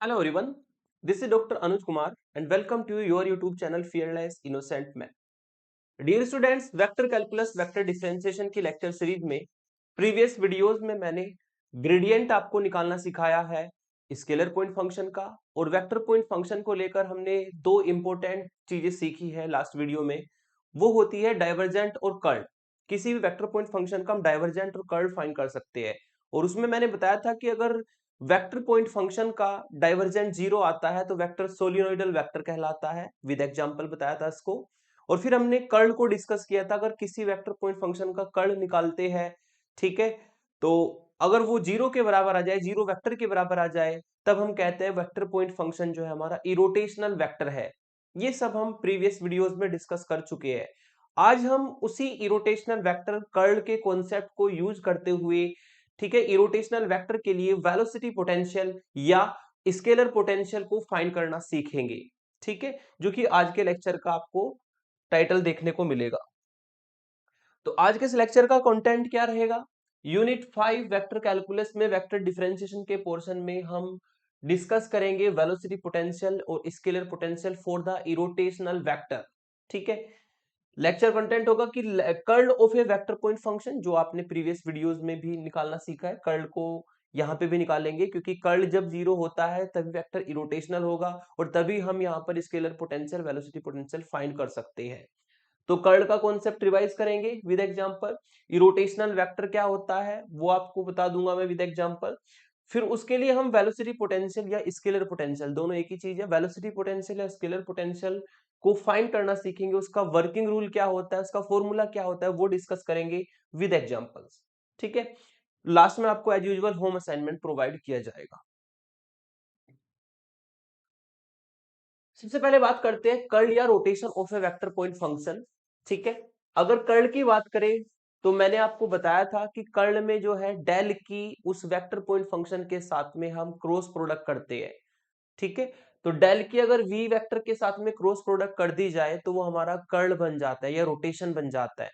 Hello everyone, this is Dr. Anuj Kumar and welcome to your YouTube channel Fearless Innocent Man. Dear students, vector calculus vector differentiation की lecture series में previous videos में मैंने gradient आपको निकालना सिखाया है scalar point function का, और वेक्टर पॉइंट फंक्शन को लेकर हमने दो इंपॉर्टेंट चीजें सीखी है लास्ट वीडियो में। वो होती है डाइवर्जेंट और कर्ल। किसी भी वेक्टर पॉइंट फंक्शन का हम डाइवर्जेंट और कर्ल फाइंड कर सकते हैं, और उसमें मैंने बताया था कि अगर वेक्टर पॉइंट फंक्शन का डाइवर्जेंट 0 आता है तो वेक्टर सोलिनोइडल वेक्टर कहलाता है। विद एग्जांपल बताया था इसको। और फिर हमने कर्ल को डिस्कस किया था, अगर किसी वेक्टर पॉइंट फंक्शन का कर्ल निकालते हैं, ठीक है, तो अगर वो 0 के बराबर आ जाए, 0 वेक्टर के बराबर आ जाए, तब हम कहते हैं वेक्टर पॉइंट फंक्शन जो है हमारा इरोटेशनल वेक्टर है। ये सब हम प्रीवियस वीडियोस में डिस्कस कर चुके हैं। आज हम उसी इरोटेशनल वेक्टर कर्ल के कॉन्सेप्ट को यूज करते हुए, ठीक है, इरोटेशनल वेक्टर के लिए वेलोसिटी पोटेंशियल या स्केलर पोटेंशियल को फाइंड करना सीखेंगे। ठीक है, जो कि आज के लेक्चर का आपको टाइटल देखने को मिलेगा। तो आज के इस लेक्चर का कंटेंट क्या रहेगा? यूनिट 5 वेक्टर कैलकुलस में वेक्टर डिफरेंशिएशन के पोर्शन में हम डिस्कस करेंगे वेलोसिटी पोटेंशियल और scalar potential for the irrotational vector. ठीक है, लेक्चर कंटेंट होगा कि curl of a vector point function, जो आपने प्रीवियस वीडियोस में भी निकालना सीखा है, कर्ल को यहाँ पे भी निकालेंगे, क्योंकि कर्ल जब 0 होता है तभी वेक्टर इरोटेशनल होगा और तभी हम यहाँ पर scalar potential velocity potential find कर सकते हैं। तो कर्ल का कॉन्सेप्ट रिवाइज करेंगे विद एग्जांपल। इरोटेशनल वेक्टर क्या होता है वो आपको बता दूंगा मैं विद एग्जांपल। फिर उसके लिए हम वेलोसिटी पोटेंशियल या स्केलर पोटेंशियल, दोनों एक ही चीज है, वेलोसिटी पोटेंशियल या स्केलर पोटेंशियल को फाइंड करना सीखेंगे। उसका वर्किंग रूल क्या होता है, उसका फॉर्मूला क्या होता है, वो डिस्कस करेंगे विद एग्जांपल्स। ठीक है, लास्ट में आपको as usual home assignment provide किया जाएगा। सबसे पहले बात करते हैं कर्ल या rotation of a vector point function. ठीक है, अगर कर्ल की बात करें तो मैंने आपको बताया था कि कर्ल में जो है डेल की उस वेक्टर पॉइंट फंक्शन के साथ में हम क्रॉस प्रोडक्ट करते हैं। ठीक है, तो डेल की अगर वी वेक्टर के साथ में क्रॉस प्रोडक्ट कर दी जाए तो वो हमारा कर्ल बन जाता है या रोटेशन बन जाता है।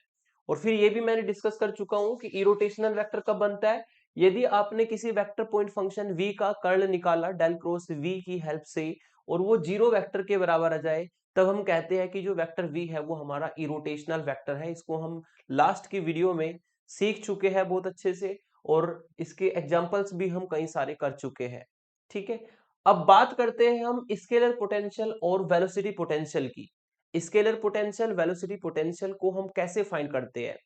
और फिर ये भी मैंने डिस्कस कर चुका हूं कि इरोटेशनल वेक्टर कब बनता है, यदि आपने किसी वेक्टर पॉइंट फंक्शन v का कर्ल निकाला डेल क्रॉस v की हेल्प से और वो 0 वेक्टर के बराबर आ जाए, तब हम कहते हैं कि जो वेक्टर v है वो हमारा इरोटेशनल वेक्टर है। इसको हम लास्ट की वीडियो में सीख चुके हैं बहुत अच्छे से, और इसके एग्जांपल्स भी हम कई सारे कर चुके हैं। ठीक है, अब बात करते हैं हम स्केलर पोटेंशियल और वेलोसिटी पोटेंशियल की। स्केलर पोटेंशियल वेलोसिटी पोटेंशियल को हम कैसे फाइंड करते हैं?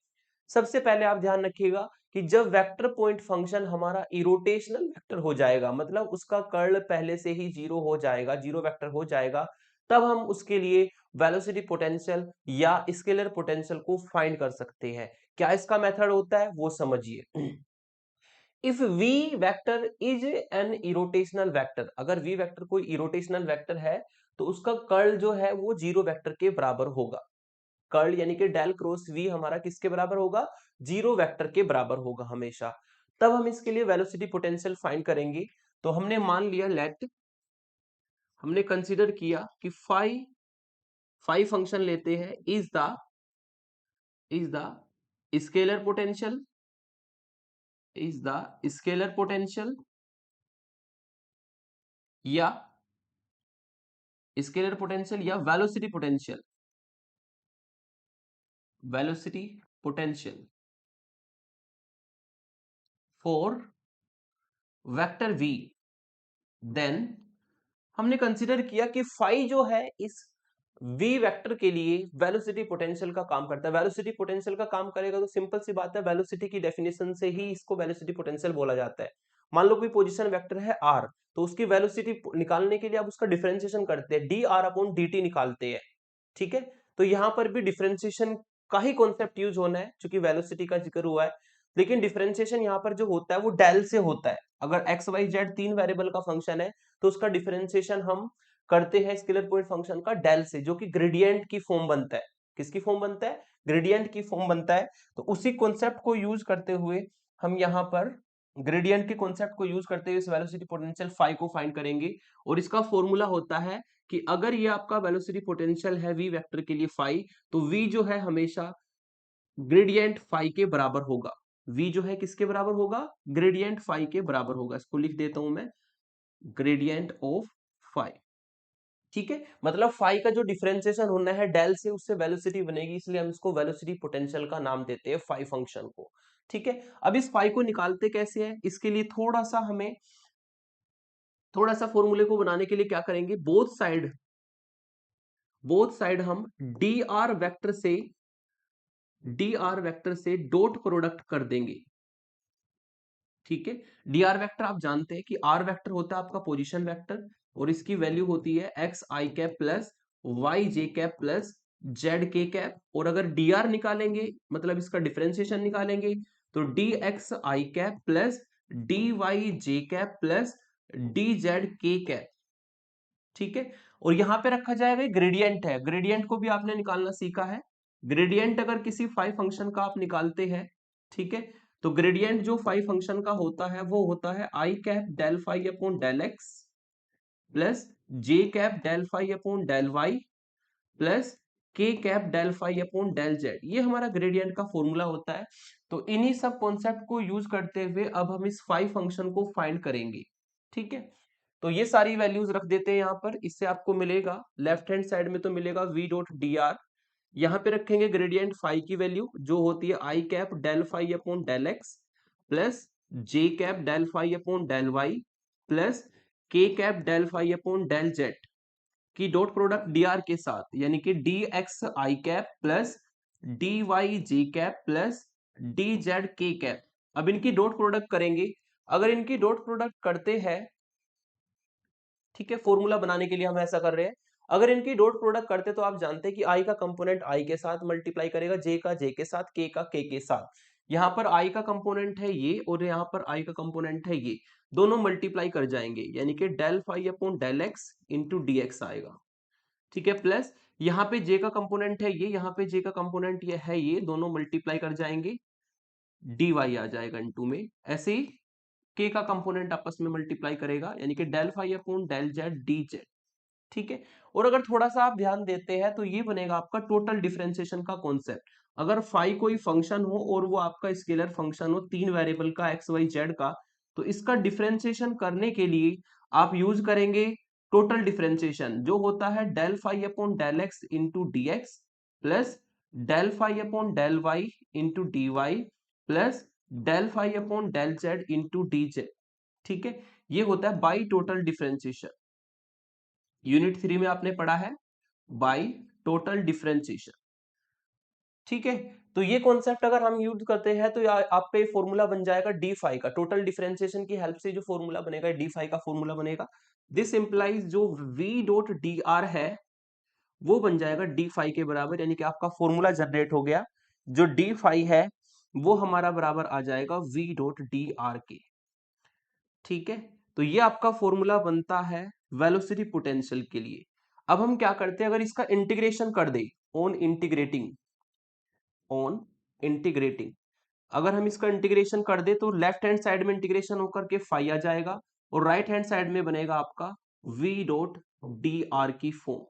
सबसे पहले आप ध्यान रखिएगा कि जब वेक्टर पॉइंट फंक्शन हमारा इरोटेशनल वेक्टर हो जाएगा, मतलब उसका कर्ल पहले से ही 0 हो जाएगा, 0 वेक्टर हो जाएगा, तब हम उसके लिए वेलोसिटी पोटेंशियल या स्केलर पोटेंशियल को फाइंड कर सकते हैं। क्या इसका मेथड होता है वो समझिए। If v vector is an irrotational vector, अगर v वेक्टर कोई इरोटेशनल वेक्टर है तो उसका कर्ल जो है वो 0 वेक्टर के बराबर होगा। कर्ल यानी कि डेल क्रॉस v हमारा किसके बराबर होगा? 0 वेक्टर के बराबर होगा हमेशा। तब हम इसके लिए वेलोसिटी पोटेंशियल फाइंड करेंगे। तो हमने मान लिया, लेट हमने कंसीडर किया कि फाई फाई फंक्शन लेते हैं, is the scalar potential, is the scalar potential या स्केलर पोटेंशियल या velocity potential, velocity potential for vector v। Then हमने कंसीडर किया कि फाई जो है इस v वेक्टर के लिए वेलोसिटी पोटेंशियल का काम करता है। वेलोसिटी पोटेंशियल का काम करेगा तो सिंपल सी बात है, वेलोसिटी की डेफिनेशन से ही इसको वेलोसिटी पोटेंशियल बोला जाता है। मान लो कोई पोजीशन वेक्टर है r, तो उसकी वेलोसिटी निकालने के लिए आप उसका डिफरेंशिएशन करते हैं, dr/dt निकालते हैं। ठीक है, तो यहां पर भी डिफरेंशिएशन का ही कॉन्सेप्ट यूज होना है, क्योंकि वेलोसिटी का जिक्र हुआ है। लेकिन डिफरेंशिएशन यहाँ पर जो होता है वो डेल से होता है। अगर एक्स वाई जेड 3 वेरिएबल का फंक्शन है तो उसका डिफरेंशिएशन हम करते हैं स्केलर पॉइंट फंक्शन का डेल से, जो कि ग्रेडियंट की फॉर्म बनता है। किसकी फॉर्म बनता है? ग्रेडियंट की फॉर्म बनता है। तो उसी कॉन्सेप्ट को यूज करते हुए हम यहाँ पर ग्रेडियंट के कॉन्सेप्ट को यूज करते हुए इस वेलोसिटी पोटेंशियल फाई को फाइंड करेंगे। और इसका फॉर्मूला होता है कि अगर ये आपका वेलोसिटी पोटेंशियल है v वेक्टर के लिए फाई, तो v जो है हमेशा ग्रेडियंट फाई के बराबर होगा। v जो है किसके बराबर होगा? ग्रेडियंट फाई के बराबर होगा। इसको लिख देता हूं मैं, ग्रेडियंट ऑफ फाई। ठीक है, मतलब फाई का जो डिफरेंशिएशन होना है डेल से, उससे वेलोसिटी बनेगी, इसलिए हम इसको वेलोसिटी पोटेंशियल का नाम देते हैं फाई फंक्शन को। ठीक है, अब इस फाई को निकालते कैसे है, इसके लिए थोड़ा सा फॉर्मूले को बनाने के लिए क्या करेंगे, बोथ साइड हम डी आर वेक्टर से डॉट प्रोडक्ट कर देंगे। ठीक है, डी आर वेक्टर आप जानते हैं कि आर वेक्टर होता है आपका पोजीशन वेक्टर, और इसकी वैल्यू होती है x i cap plus Y j cap plus z k cap. और अगर डी आर निकालेंगे, मतलब इसका डिफरेंशिएशन निकालेंगे, तो D x i cap plus d y j cap plus d z k cap. ठीक है, और यहां पे रखा जाएगा ग्रेडियंट है, ग्रेडियंट को भी आपने निकालना सीखा है। ग्रेडियंट अगर किसी फाई फंक्शन का आप निकालते हैं, ठीक है, तो ग्रेडियंट जो फाई फंक्शन का होता है वो होता है i cap del phi upon del x plus j cap del phi upon del y plus k cap del phi upon del z. ये हमारा ग्रेडियंट का फॉर्मूला होता है। तो इन्हीं सब कॉन्सेप्ट को यूज करते हुए अब हम इस फाई फंक्शन को फाइंड करेंगे। ठीक है, तो ये सारी वैल्यूज रख देते हैं यहाँ पर। इससे आपको मिलेगा लेफ्ट हैंड साइड में तो मिलेगा v डॉट डी आर, यहाँ पे रखेंगे ग्रेडियंट फाई की वैल्यू जो होती है i cap del phi upon del x plus j cap del phi upon del y plus k cap del phi upon del z की डॉट प्रोडक्ट डी आर के साथ, यानी कि d x i cap plus d y j cap plus d z k cap. अब इनकी dot product करेंगे, अगर इनकी डॉट प्रोडक्ट करते हैं, ठीक है, फॉर्मूला बनाने के लिए हम ऐसा कर रहे हैं, अगर इनकी डॉट प्रोडक्ट करते तो आप जानते हैं कि आई का कंपोनेंट आई के साथ मल्टीप्लाई करेगा, जे का जे के साथ, के का के साथ। यहाँ पर आई का कंपोनेंट है ये और यहाँ पर आई का कंपोनेंट है ये, दोनों मल्टीप्लाई कर जाएंगे, यानी कि del phi upon del x into d x आएगा। ठीक है, प्लस यहाँ पे जे का कंपोनेंट है ये, यहाँ पे जे का कंपोनेंट ये है ये, दोनों मल्टीप्लाई कर जाएंगे, डी वाई आ जाएगा इंटू में। ऐसे ही के का कंपोनेंट आपस में मल्टीप्लाई करेगा, यानी कि del phi upon del z d z. ठीक है, और अगर थोड़ा सा आप ध्यान देते हैं तो ये बनेगा आपका टोटल डिफरेंशिएशन का कॉन्सेप्ट। अगर फाई कोई फंक्शन हो और वो आपका स्केलर फंक्शन हो, तीन वेरिएबल का एक्स वाई जेड का, तो इसका डिफरेंशिएशन करने के लिए आप यूज करेंगे टोटल डिफरेंशिएशन, जो होता है del phi upon del x into d x plus del phi upon del y into d y plus del phi upon del z into d z. ठीक है, ये होता है बाई टोटल डिफरेंशिएशन। यूनिट 3 में आपने पढ़ा है बाई टोटल डिफरेंशिएशन। ठीक है, तो ये कॉन्सेप्ट अगर हम यूज करते हैं तो आपका ये फॉर्मूला बन जाएगा डी फाई का, टोटल डिफरेंशिएशन की हेल्प से जो फॉर्मूला बनेगा डी फाई का फॉर्मूला बनेगा। दिस इंप्लाइज जो v डॉट डी आर है वो बन जाएगा डी फाई के बराबर, यानी कि आपका फॉर्मूला जनरेट हो गया, जो डी फाई है वो हमारा बराबर आ जाएगा v डॉट डी आर के। ठीक है, तो ये आपका फॉर्मूला बनता है वेलोसिटी पोटेंशियल के लिए। अब हम क्या करते हैं, अगर इसका इंटीग्रेशन कर दे, ऑन इंटीग्रेटिंग अगर हम इसका इंटीग्रेशन कर दे तो लेफ्ट हैंड साइड में इंटीग्रेशन होकर के फाई आ जाएगा और राइट हैंड साइड में बनेगा आपका v डॉट डी आर की फॉर्म।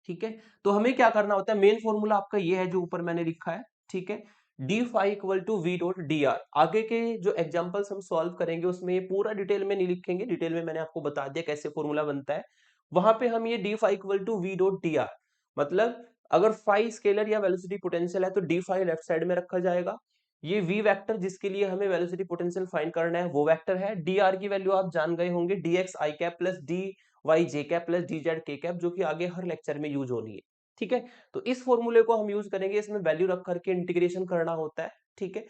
ठीक है, तो हमें क्या करना होता है, मेन फॉर्मूला आपका ये है जो ऊपर मैंने लिखा है। ठीक है, d phi equal to v dot d r. आगे के जो एग्जांपल्स हम सॉल्व करेंगे उसमें ये पूरा डिटेल में नहीं लिखेंगे, डिटेल में मैंने आपको बता दिया कैसे फॉर्मूला बनता है। वहां पे हम ये d phi equal to v dot d r, मतलब अगर फाई स्केलर या वेलोसिटी पोटेंशियल है तो डी फाई लेफ्ट साइड में रखा जाएगा। ये वी वेक्टर जिसके लिए हमें वेलोसिटी पोटेंशियल फाइंड करना है वो वेक्टर है। डी आर की वैल्यू आप जान गए होंगे, D x i cap plus d y j cap plus d z k cap, जो कि आगे हर लेक्चर में यूज होनी है। ठीक है, तो इस फॉर्मूले को हम यूज करेंगे, इसमें वैल्यू रख करके इंटीग्रेशन करना होता है। ठीक है,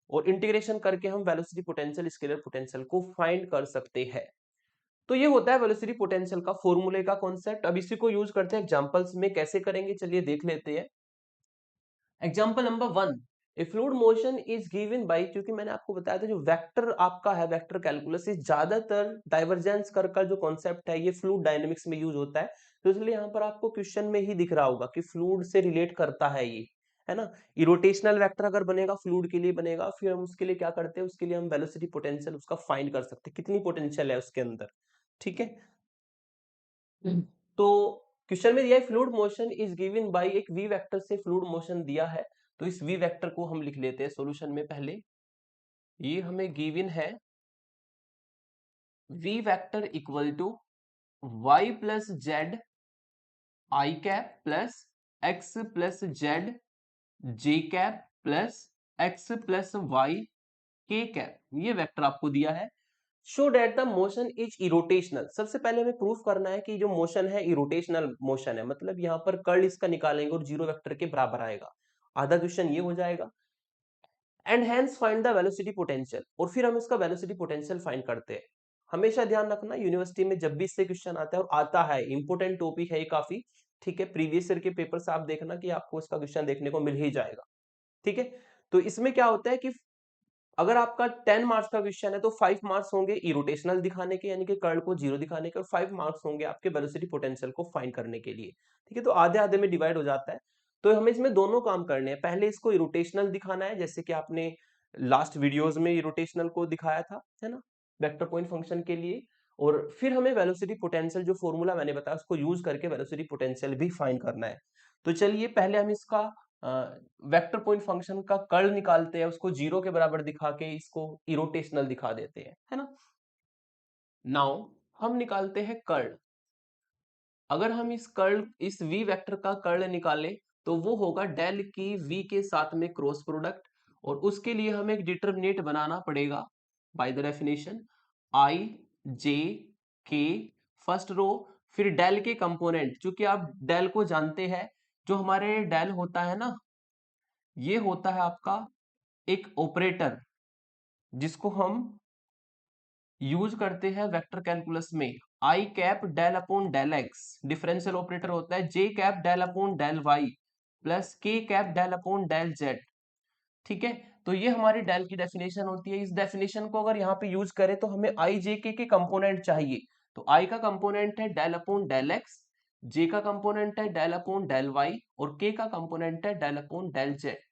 और इंटीग्रेशन करके हम वेलोसिटी पोटेंशियल स्केलर पोटेंशियल को फाइंड कर सकते हैं। तो ये होता है वेलोसिटी पोटेंशियल का फॉर्मूले का कॉन्सेप्ट। अब इसी को यूज करते हैं एग्जांपल्स में, कैसे करेंगे चलिए देख लेते हैं। Example number 1, A fluid motion is given bye, क्योंकि मैंने आपको बताया था जो वेक्टर आपका है वेक्टर कैलकुलस, इस ज्यादातर डाइवर्जेंस कर का जो कॉन्सेप्ट है ये फ्लूइड डायनेमिक्स में यूज होता है। तो इसलिए यहाँ पर आपको क्वेश्चन में ही दिख रहा होगा कि फ्लूइड से रिलेट करता है ये, है ना। इरोटेशनल वेक्टर अगर बनेगा फ्लूइड के लिए बनेगा, फिर हम उसके लिए क्या करते हैं, उसके लिए हम वेलोसिटी पोटेंशियल उसका फाइंड कर सकते हैं, कितनी पोटेंशियल है उसके अंदर। ठीक है, तो क्वेश्चन में दिया है fluid motion is given bye, एक v वेक्टर से फ्लूइड मोशन दिया है, तो इस v वेक्टर को हम लिख लेते हैं सॉल्यूशन में। पहले ये हमें गिवन है v vector equal to y plus z i cap plus x plus z j cap plus x plus y k cap, ये वेक्टर आपको दिया है। Show that the motion is irrotational. सबसे पहले हमें प्रूफ करना है कि जो मोशन है इरोटेशनल मोशन है, मतलब यहां पर कर्ल इसका निकालेंगे और जीरो वेक्टर के बराबर आएगा। आधा क्वेश्चन ये हो जाएगा। And hence find the velocity potential, और फिर हम इसका वेलोसिटी पोटेंशियल फाइंड करते हैं। हमेशा ध्यान रखना, यूनिवर्सिटी में जब भी इससे क्वेश्चन आता है और आता है, इंपोर्टेंट टॉपिक है ये काफी, ठीक है। प्रीवियस ईयर के पेपर से आप देखना कि आपको इसका क्वेश्चन देखने को मिल ही जाएगा, ठीक है। तो इसमें क्या होता है कि अगर आपका 10 मार्क्स का क्वेश्चन है तो 5 मार्क्स होंगे इरोटेशनल दिखाने के, यानी कि कर्ल को जीरो दिखाने के, और 5 मार्क्स होंगे आपके वेलोसिटी पोटेंशियल को फाइंड करने के लिए, ठीक है। तो आधे आधे में डिवाइड हो जाता है। तो हमें इसमें दोनों काम करने हैं। पहले इसको इरोटेशनल दिखाना है, जैसे कि आपने लास्ट वीडियोस में इरोटेशनल को दिखाया था, है ना, वेक्टर पॉइंट फंक्शन के लिए। और फिर हमें वेलोसिटी पोटेंशियल, जो फॉर्मूला मैंने बताया उसको यूज करके वेलोसिटी पोटेंशियल भी फाइंड करना है। तो चलिए पहले हम इसका वेक्टर पॉइंट फंक्शन का कर्ल निकालते हैं, उसको जीरो के बराबर दिखा के इसको इरोटेशनल दिखा देते हैं, है ना। नाउ हम निकालते हैं कर्ल। अगर हम इस v वेक्टर का कर्ल निकालें तो वो होगा डेल की v के साथ में क्रॉस प्रोडक्ट, और उसके लिए हमें एक डिटरमिनेट बनाना पड़ेगा by the definition i j k first row, फिर डेल के कंपोनेंट, चूंकि आप डेल को जानते हैं, जो हमारे डेल होता है ना, ये होता है आपका एक ऑपरेटर जिसको हम यूज करते हैं वेक्टर कैलकुलस में। I cap del upon del x differential operator होता है, j cap del upon del y plus k cap del upon del z, ठीक है। तो ये हमारी डेल की डेफिनेशन होती है। इस डेफिनेशन को अगर यहाँ पे यूज करें तो हमें आई जे के कंपोनेंट चाहिए। तो आई का कंपोनेंट है डेल अपॉन डेल एक्स, जे का कंपोनेंट है डेल अपॉन डेल वाई, और के का कंपोनेंट है डेल अपॉन डेल जेड।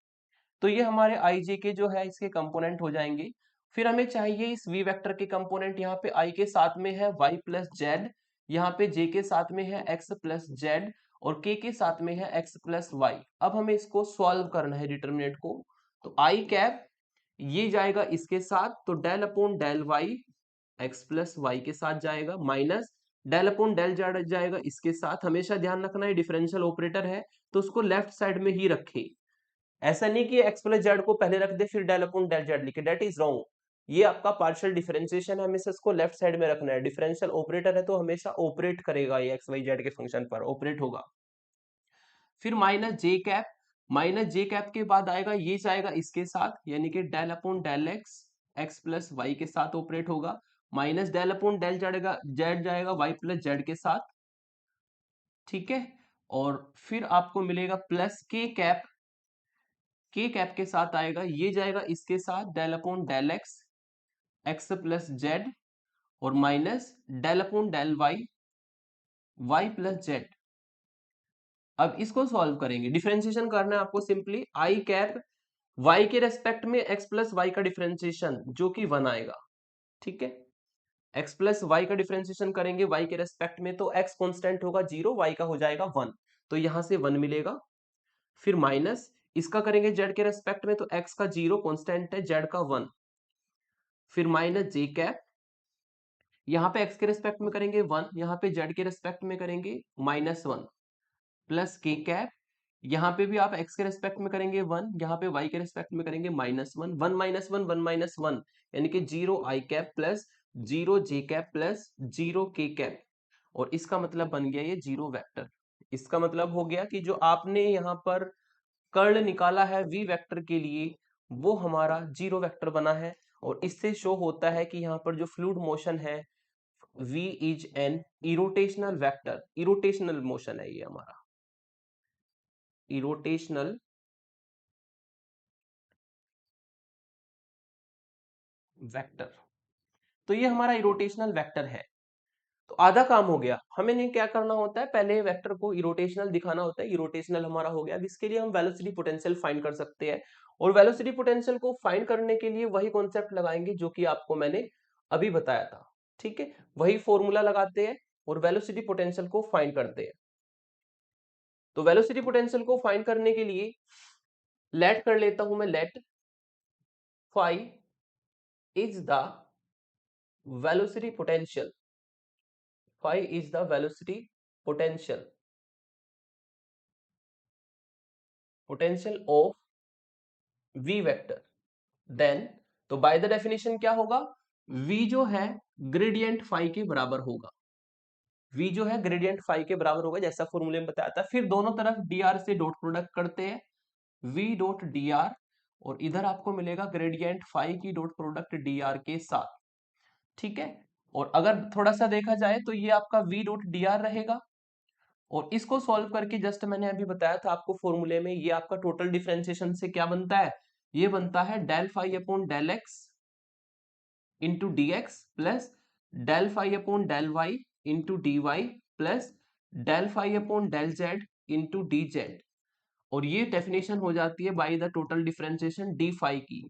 तो ये हमारे आई जे के जो है इसके कंपोनेंट हो जाएंगे। फिर हमें चाहिए इस v वेक्टर के कंपोनेंट, यहाँ पे i के साथ में है y प्लस जेड, यहाँ पे j के साथ में है x प्लस जेड, और k के साथ में है x प्लस वाई। अब हमें इसको सॉल्व करना है डिटरमिनेट को। तो i कैप ये जाएगा इसके साथ, तो del upon del y x plus y के साथ जाएगा, minus del upon del z जाएगा इसके साथ। हमेशा ध्यान रखना है डिफरेंशियल ऑपरेटर है तो उसको लेफ्ट साइड में ही रखे, ऐसा नहीं कि एक्स प्लस जेड को पहले रख दे फिर डेल अपॉन डेल जेड लिखे, दैट इज रॉन्ग। ये आपका पार्शियल डिफरेंशिएशन है, हमेशा इसको लेफ्ट साइड में रखना है। डिफरेंशियल ऑपरेटर है तो हमेशा ऑपरेट करेगा, ये एक्स वाई जेड के फंक्शन पर ऑपरेट होगा। फिर माइनस जे कैप के बाद आएगा ये जाएगा इसके साथ, यानी कि del upon del x x plus y के साथ ऑपरेट होगा, minus del upon del z जाएगा वाई प्लस जेड के साथ, ठीक है। और फिर आपको मिलेगा प्लस के कैप के साथ आएगा ये जाएगा इसके साथ del upon del x x plus z, और minus del upon del y y plus z. अब इसको सॉल्व करेंगे, डिफरेंशिएशन करना है आपको सिंपली। आई कैप वाई के रेस्पेक्ट में एक्स प्लस वाई का डिफरेंशिएशन जो कि 1 आएगा, ठीक है। एक्स प्लस वाई का डिफरेंशिएशन करेंगे वाई के रेस्पेक्ट में, तो एक्स कांस्टेंट होगा 0, वाई का हो जाएगा 1, तो यहां से 1 मिलेगा। फिर माइनस इसका करेंगे जेड के रेस्पेक्ट में, तो एक्स का 0 कांस्टेंट है, जेड का 1, फिर माइनस जे कैप, यहाँ पे एक्स के रेस्पेक्ट में करेंगे 1, यहाँ पे जेड के रेस्पेक्ट में करेंगे -1, प्लस के कैप, यहाँ पे भी आप एक्स के रेस्पेक्ट में करेंगे 1, यहाँ पे वाई के रेस्पेक्ट में करेंगे -1, 1 माइनस 1 1 माइनस 1, यानी कि 0 आई कैप प्लस 0 जे कैप प्लस 0 के कैप, और इसका मतलब बन गया ये 0 वेक्टर। इसका मतलब हो गया कि जो आपने यहाँ पर कर्ल निकाला है v वेक्टर के लिए वो हमारा 0 वेक्टर बना है, और इससे शो होता है कि यहाँ पर जो फ्लूइड मोशन है v is an irrotational vector. Irrotational motion है ये हमारा, इरोटेशनल वेक्टर। तो ये हमारा इरोटेशनल वेक्टर है। तो आधा काम हो गया। हमें नहीं क्या करना होता है, पहले वेक्टर को इरोटेशनल दिखाना होता है। इरोटेशनल हमारा हो गया। अब इसके लिए हम वेलोसिटी पोटेंशियल फाइंड कर सकते हैं, और वेलोसिटी पोटेंशियल को फाइंड करने के लिए वही कॉन्सेप्ट लगाएंगे जो कि आपको मैंने अभी बताया था, ठीक है। वही फॉर्मूला लगाते हैं और वेलोसिटी पोटेंशियल को फाइंड करते हैं। तो वेलोसिटी पोटेंशियल को फाइंड करने के लिए लेट कर लेता हूं मैं, let phi is the velocity potential, phi is the velocity potential, potential of v vector. Then तो बाय द डेफिनेशन क्या होगा, v जो है ग्रेडियंट फाई के बराबर होगा, v जो है ग्रेडियंट फाई के बराबर होगा जैसा फॉर्मूले में बताया था। फिर दोनों तरफ dr से डॉट प्रोडक्ट करते हैं, v डॉट dr, और इधर आपको मिलेगा ग्रेडियंट फाई की डॉट प्रोडक्ट dr के साथ, ठीक है। और अगर थोड़ा सा देखा जाए तो ये आपका v डॉट dr रहेगा, और इसको सॉल्व करके जस्ट मैंने अभी बताया था आपको फॉर्मूले में, ये आपका टोटल डिफरेंशिएशन से क्या बनता है, ये बनता है del phi upon del x into d x plus del phi upon del y into d y plus del phi upon del z into d z, और ये डेफिनेशन हो जाती है by the total differentiation d phi की,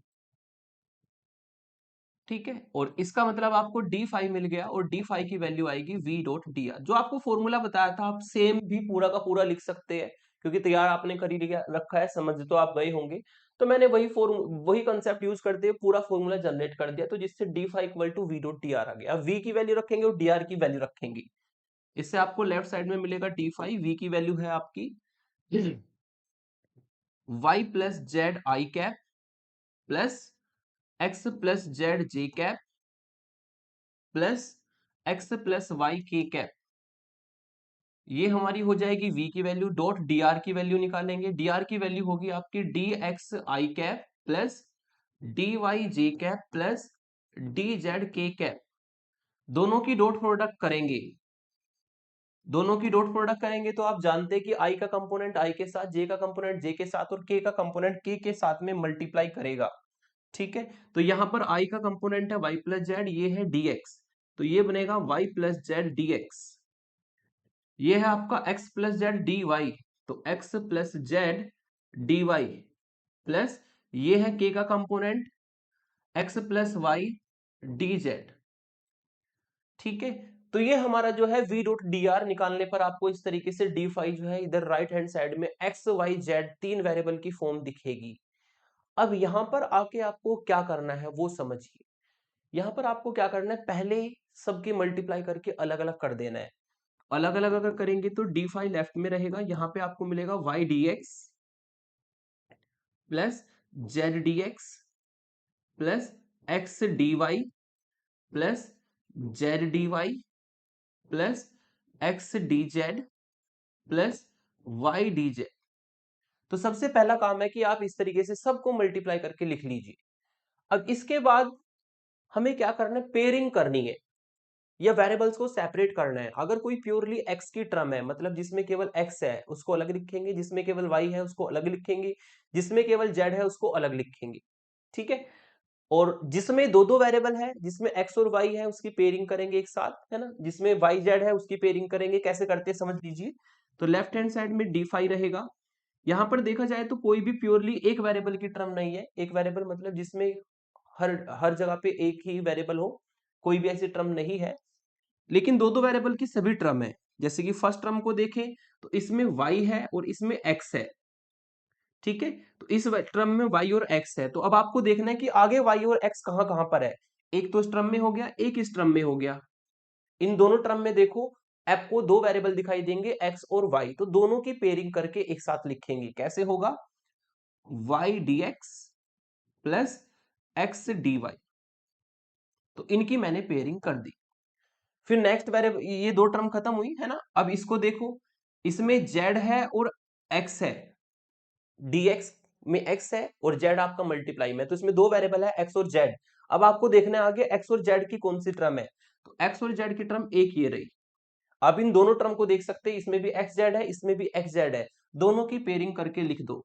ठीक है। और इसका मतलब आपको डी फाई मिल गया, और डी फाई की वैल्यू आएगी वी डॉट डी आर। जो आपको फॉर्मूला बताया था आप सेम भी पूरा का पूरा लिख सकते हैं, क्योंकि तैयार आपने कर ही लिया रखा है, समझ तो आप गए होंगे। तो मैंने वही कंसेप्ट यूज करते हुए पूरा फॉर्मूला जनरेट कर दिया, तो जिससे d phi equal to v dot d r आ गया। अब वी की वैल्यू रखेंगे और डी आर की वैल्यू रखेंगे, इससे आपको लेफ्ट साइड में मिलेगा डी फाई, वी की वैल्यू है आपकी y plus z i cap plus x plus z j cap plus x plus y k cap, ये हमारी हो जाएगी v की वैल्यू। डॉट dr की वैल्यू निकालेंगे, dr की वैल्यू होगी आपकी dx i cap plus dy j cap plus dz k cap. दोनों की डॉट प्रोडक्ट करेंगे, दोनों की डॉट प्रोडक्ट करेंगे तो आप जानते हैं कि i का कंपोनेंट i के साथ, j का कंपोनेंट j के साथ, और k का कंपोनेंट k के साथ में मल्टीप्लाई करेगा, ठीक है। तो यहां पर i का कंपोनेंट है y प्लस जेड, ये है dx, तो ये बनेगा y प्लस जेड dx। ये है आपका x plus z d y, तो x plus z d y plus ये है k का component x plus y d z, ठीक है। तो ये हमारा जो है v डॉट डी आर निकालने पर आपको इस तरीके से डी फाई जो है इधर राइट हैंड साइड में x y z तीन वेरिएबल की फॉर्म दिखेगी। अब यहां पर आके आपको क्या करना है वो समझिए, यहां पर आपको क्या करना है, पहले सबकी मल्टीप्लाई करके अलग अलग कर देना है। अलग अलग अगर करेंगे तो डी फाई लेफ्ट में रहेगा, यहां पे आपको मिलेगा y d x plus z d x plus x d y plus z d y plus x d z plus y d z. तो सबसे पहला काम है कि आप इस तरीके से सबको मल्टीप्लाई करके लिख लीजिए। अब इसके बाद हमें क्या करना है, पेयरिंग करनी है या वेरिएबल्स को सेपरेट करना है। अगर कोई प्योरली एक्स की टर्म है, मतलब जिसमें केवल एक्स है उसको अलग लिखेंगे, जिसमें केवल वाई है उसको अलग लिखेंगे, जिसमें केवल जेड है उसको अलग लिखेंगे, ठीक है। और जिसमें दो दो वेरिएबल है, जिसमें एक्स और वाई है उसकी पेयरिंग करेंगे एक साथ, है ना। जिसमें वाई जेड है उसकी पेयरिंग करेंगे, कैसे करते हैं समझ लीजिए। तो लेफ्ट हैंड साइड में डी फाई रहेगा। यहां पर देखा जाए तो कोई भी प्योरली एक वेरिएबल की टर्म नहीं है, एक वेरिएबल मतलब जिसमें हर हर जगह पे एक ही वेरिएबल हो, कोई भी ऐसी टर्म नहीं है। लेकिन दो दो वेरिएबल की सभी टर्म है, जैसे कि फर्स्ट टर्म को देखें तो इसमें y है और इसमें x है, ठीक है। तो इस टर्म में y और x है, तो अब आपको देखना है कि आगे y और x कहां कहां पर है। एक तो इस टर्म में हो गया, एक इस टर्म में हो गया। इन दोनों टर्म में देखो आपको दो वेरिएबल दिखाई देंगे x और y, तो दोनों की पेयरिंग करके एक साथ लिखेंगे। कैसे होगा, y dx plus x dy, तो इनकी मैंने पेयरिंग कर दी। फिर नेक्स्ट वेरिएबल, ये दो टर्म खत्म हुई है ना। अब इसको देखो, इसमें z है और x है, dx में x है और z आपका मल्टीप्लाई में, तो इसमें दो वेरिएबल है x और z। अब आपको देखना है आगे x और z की कौन सी टर्म है, तो x और z की टर्म एक ये रही। अब इन दोनों टर्म को देख सकते हैं, इसमें भी xz है इसमें भी xz है, दोनों की पेयरिंग करके लिख दो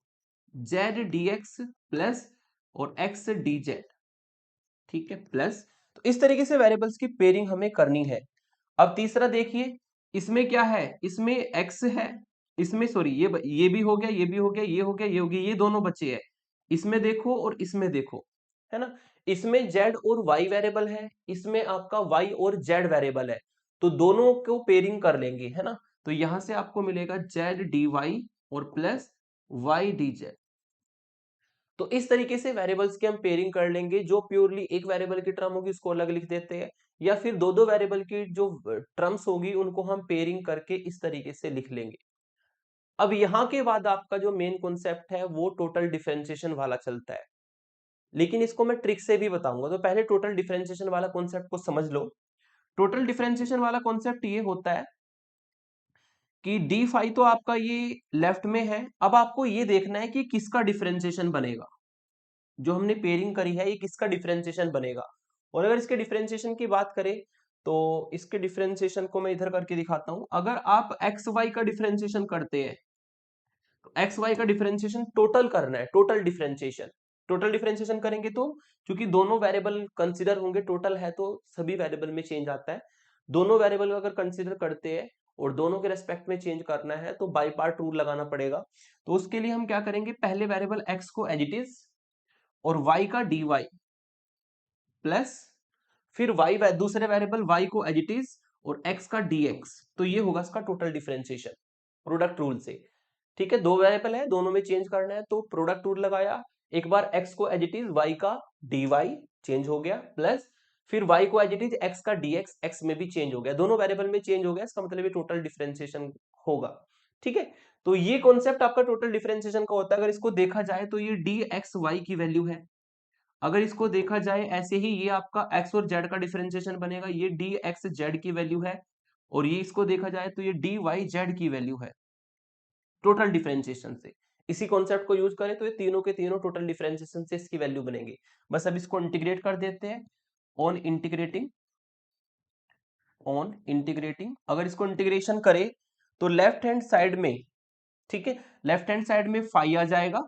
z dx प्लस और x dz, ठीक है, प्लस। तो इस तरीके से वेरिएबल्स की पेयरिंग हमें करनी है। अब तीसरा देखिए, इसमें क्या है, इसमें x है, इसमें सॉरी ये भी हो गया, ये भी हो गया, ये हो गया, ये हो गया, ये दोनों बचे हैं। इसमें देखो और इसमें देखो, है ना। इसमें z और y वेरिएबल है, इसमें आपका y और z वेरिएबल है, तो दोनों को पेयरिंग कर लेंगे, है ना। तो यहां से आपको मिलेगा z dy और प्लस y dz। तो इस तरीके से वेरिएबल्स की हम पेयरिंग कर लेंगे। जो प्योरली एक वेरिएबल की टर्म होगी उसको अलग लिख देते हैं, या फिर दो दो वेरिएबल की जो टर्म्स होगी उनको हम पेयरिंग करके इस तरीके से लिख लेंगे। अब यहां के बाद आपका जो मेन कॉन्सेप्ट है वो टोटल डिफरेंशिएशन वाला चलता है, लेकिन इसको मैं ट्रिक से भी बताऊंगा। तो पहले टोटल डिफरेंशिएशन वाला कॉन्सेप्ट को समझ लो। टोटल डिफरेंशिएशन वाला कॉन्सेप्ट ये होता है कि डी फाई तो आपका ये लेफ्ट में है। अब आपको ये देखना है कि किसका डिफरेंशिएशन बनेगा। जो हमने पेयरिंग करी है ये किसका डिफरेंशिएशन बनेगा। और अगर इसके डिफरेंशिएशन की बात करें तो इसके डिफरेंशिएशन को मैं इधर करके दिखाता हूं। अगर आप एक्स वाई का डिफरेंशिएशन करते हैं तो एक्स वाई का डिफरेंशिएशन टोटल करना है, टोटल डिफरेंशिएशन। टोटल डिफरेंशिएशन करेंगे तो क्योंकि दोनों वेरिएबल कंसीडर होंगे, टोटल है तो सभी वेरिएबल में चेंज आता है। दोनों वेरिएबल अगर कंसीडर करते हैं और दोनों के रेस्पेक्ट में चेंज करना है तो बाई पार्ट रूल लगाना पड़ेगा। तो उसके लिए हम क्या करेंगे, पहले वेरिएबल एक्स को एज इट इज और y का dy प्लस फिर y दूसरे वेरिएबल y को एज इट इज और x का dx। तो ये होगा इसका टोटल डिफरेंशिएशन प्रोडक्ट रूल से। ठीक है, दो वेरिएबल है, दोनों में चेंज करना है तो प्रोडक्ट रूल लगाया। एक बार x को एज इट इज y का dy चेंज हो गया, प्लस फिर y को एज इट इज x का dx x में भी चेंज हो गया, दोनों वेरिएबल में चेंज हो गया। इसका मतलब ये टोटल डिफरेंशिएशन होगा। ठीक है, तो ये कॉन्सेप्ट आपका टोटल डिफरेंशिएशन का होता है। अगर इसको देखा जाए तो ये dxy की वैल्यू है। अगर इसको देखा जाए ऐसे ही ये आपका x और z का डिफरेंशिएशन बनेगा, ये dxz की वैल्यू है। और ये इसको देखा जाए तो ये dyz की वैल्यू है टोटल डिफरेंशिएशन से। इसी कॉन्सेप्ट को यूज करें तो ये तीनों के तीनों टोटल डिफरेंशिएशन से इसकी वैल्यू बनेंगे। बस अब इसको इंटीग्रेट कर देते हैं। ऑन इंटीग्रेटिंग, ऑन इंटीग्रेटिंग अगर इसको इंटीग्रेशन करें तो लेफ्ट हैंड साइड में, ठीक है, लेफ्ट हैंड साइड में फाई आ जाएगा।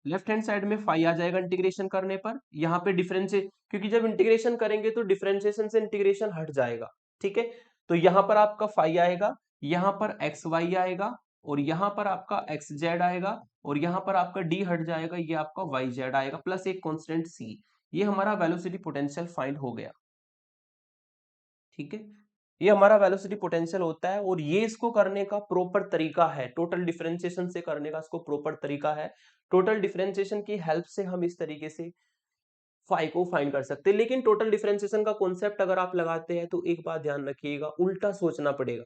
लेफ्ट हैंड साइड में फाई आ जाएगा इंटीग्रेशन करने पर। यहाँ पे डिफरेंशिएट, क्योंकि जब इंटीग्रेशन करेंगे तो डिफरेंशिएशन से इंटीग्रेशन हट जाएगा। ठीक है, तो यहाँ पर आपका फाई आएगा, यहाँ पर एक्स वाई आएगा, और यहाँ पर आपका एक्स जेड आएगा, और यहाँ पर आपका डी हट जाएगा, ये आपका वाई जेड आएगा, प्लस एक कॉन्स्टेंट सी। ये हमारा वेलोसिटी पोटेंशियल फाइंड हो गया। ठीक है, ये हमारा वेलोसिटी पोटेंशियल होता है। और ये इसको करने का प्रॉपर तरीका है, टोटल डिफरेंशिएशन से करने का इसको प्रॉपर तरीका है। टोटल डिफरेंशिएशन की हेल्प से हम इस तरीके से फाई को फाइंड कर सकते हैं। लेकिन टोटल डिफरेंशिएशन का कॉन्सेप्ट अगर आप लगाते हैं तो एक बात ध्यान रखिएगा, उल्टा सोचना पड़ेगा।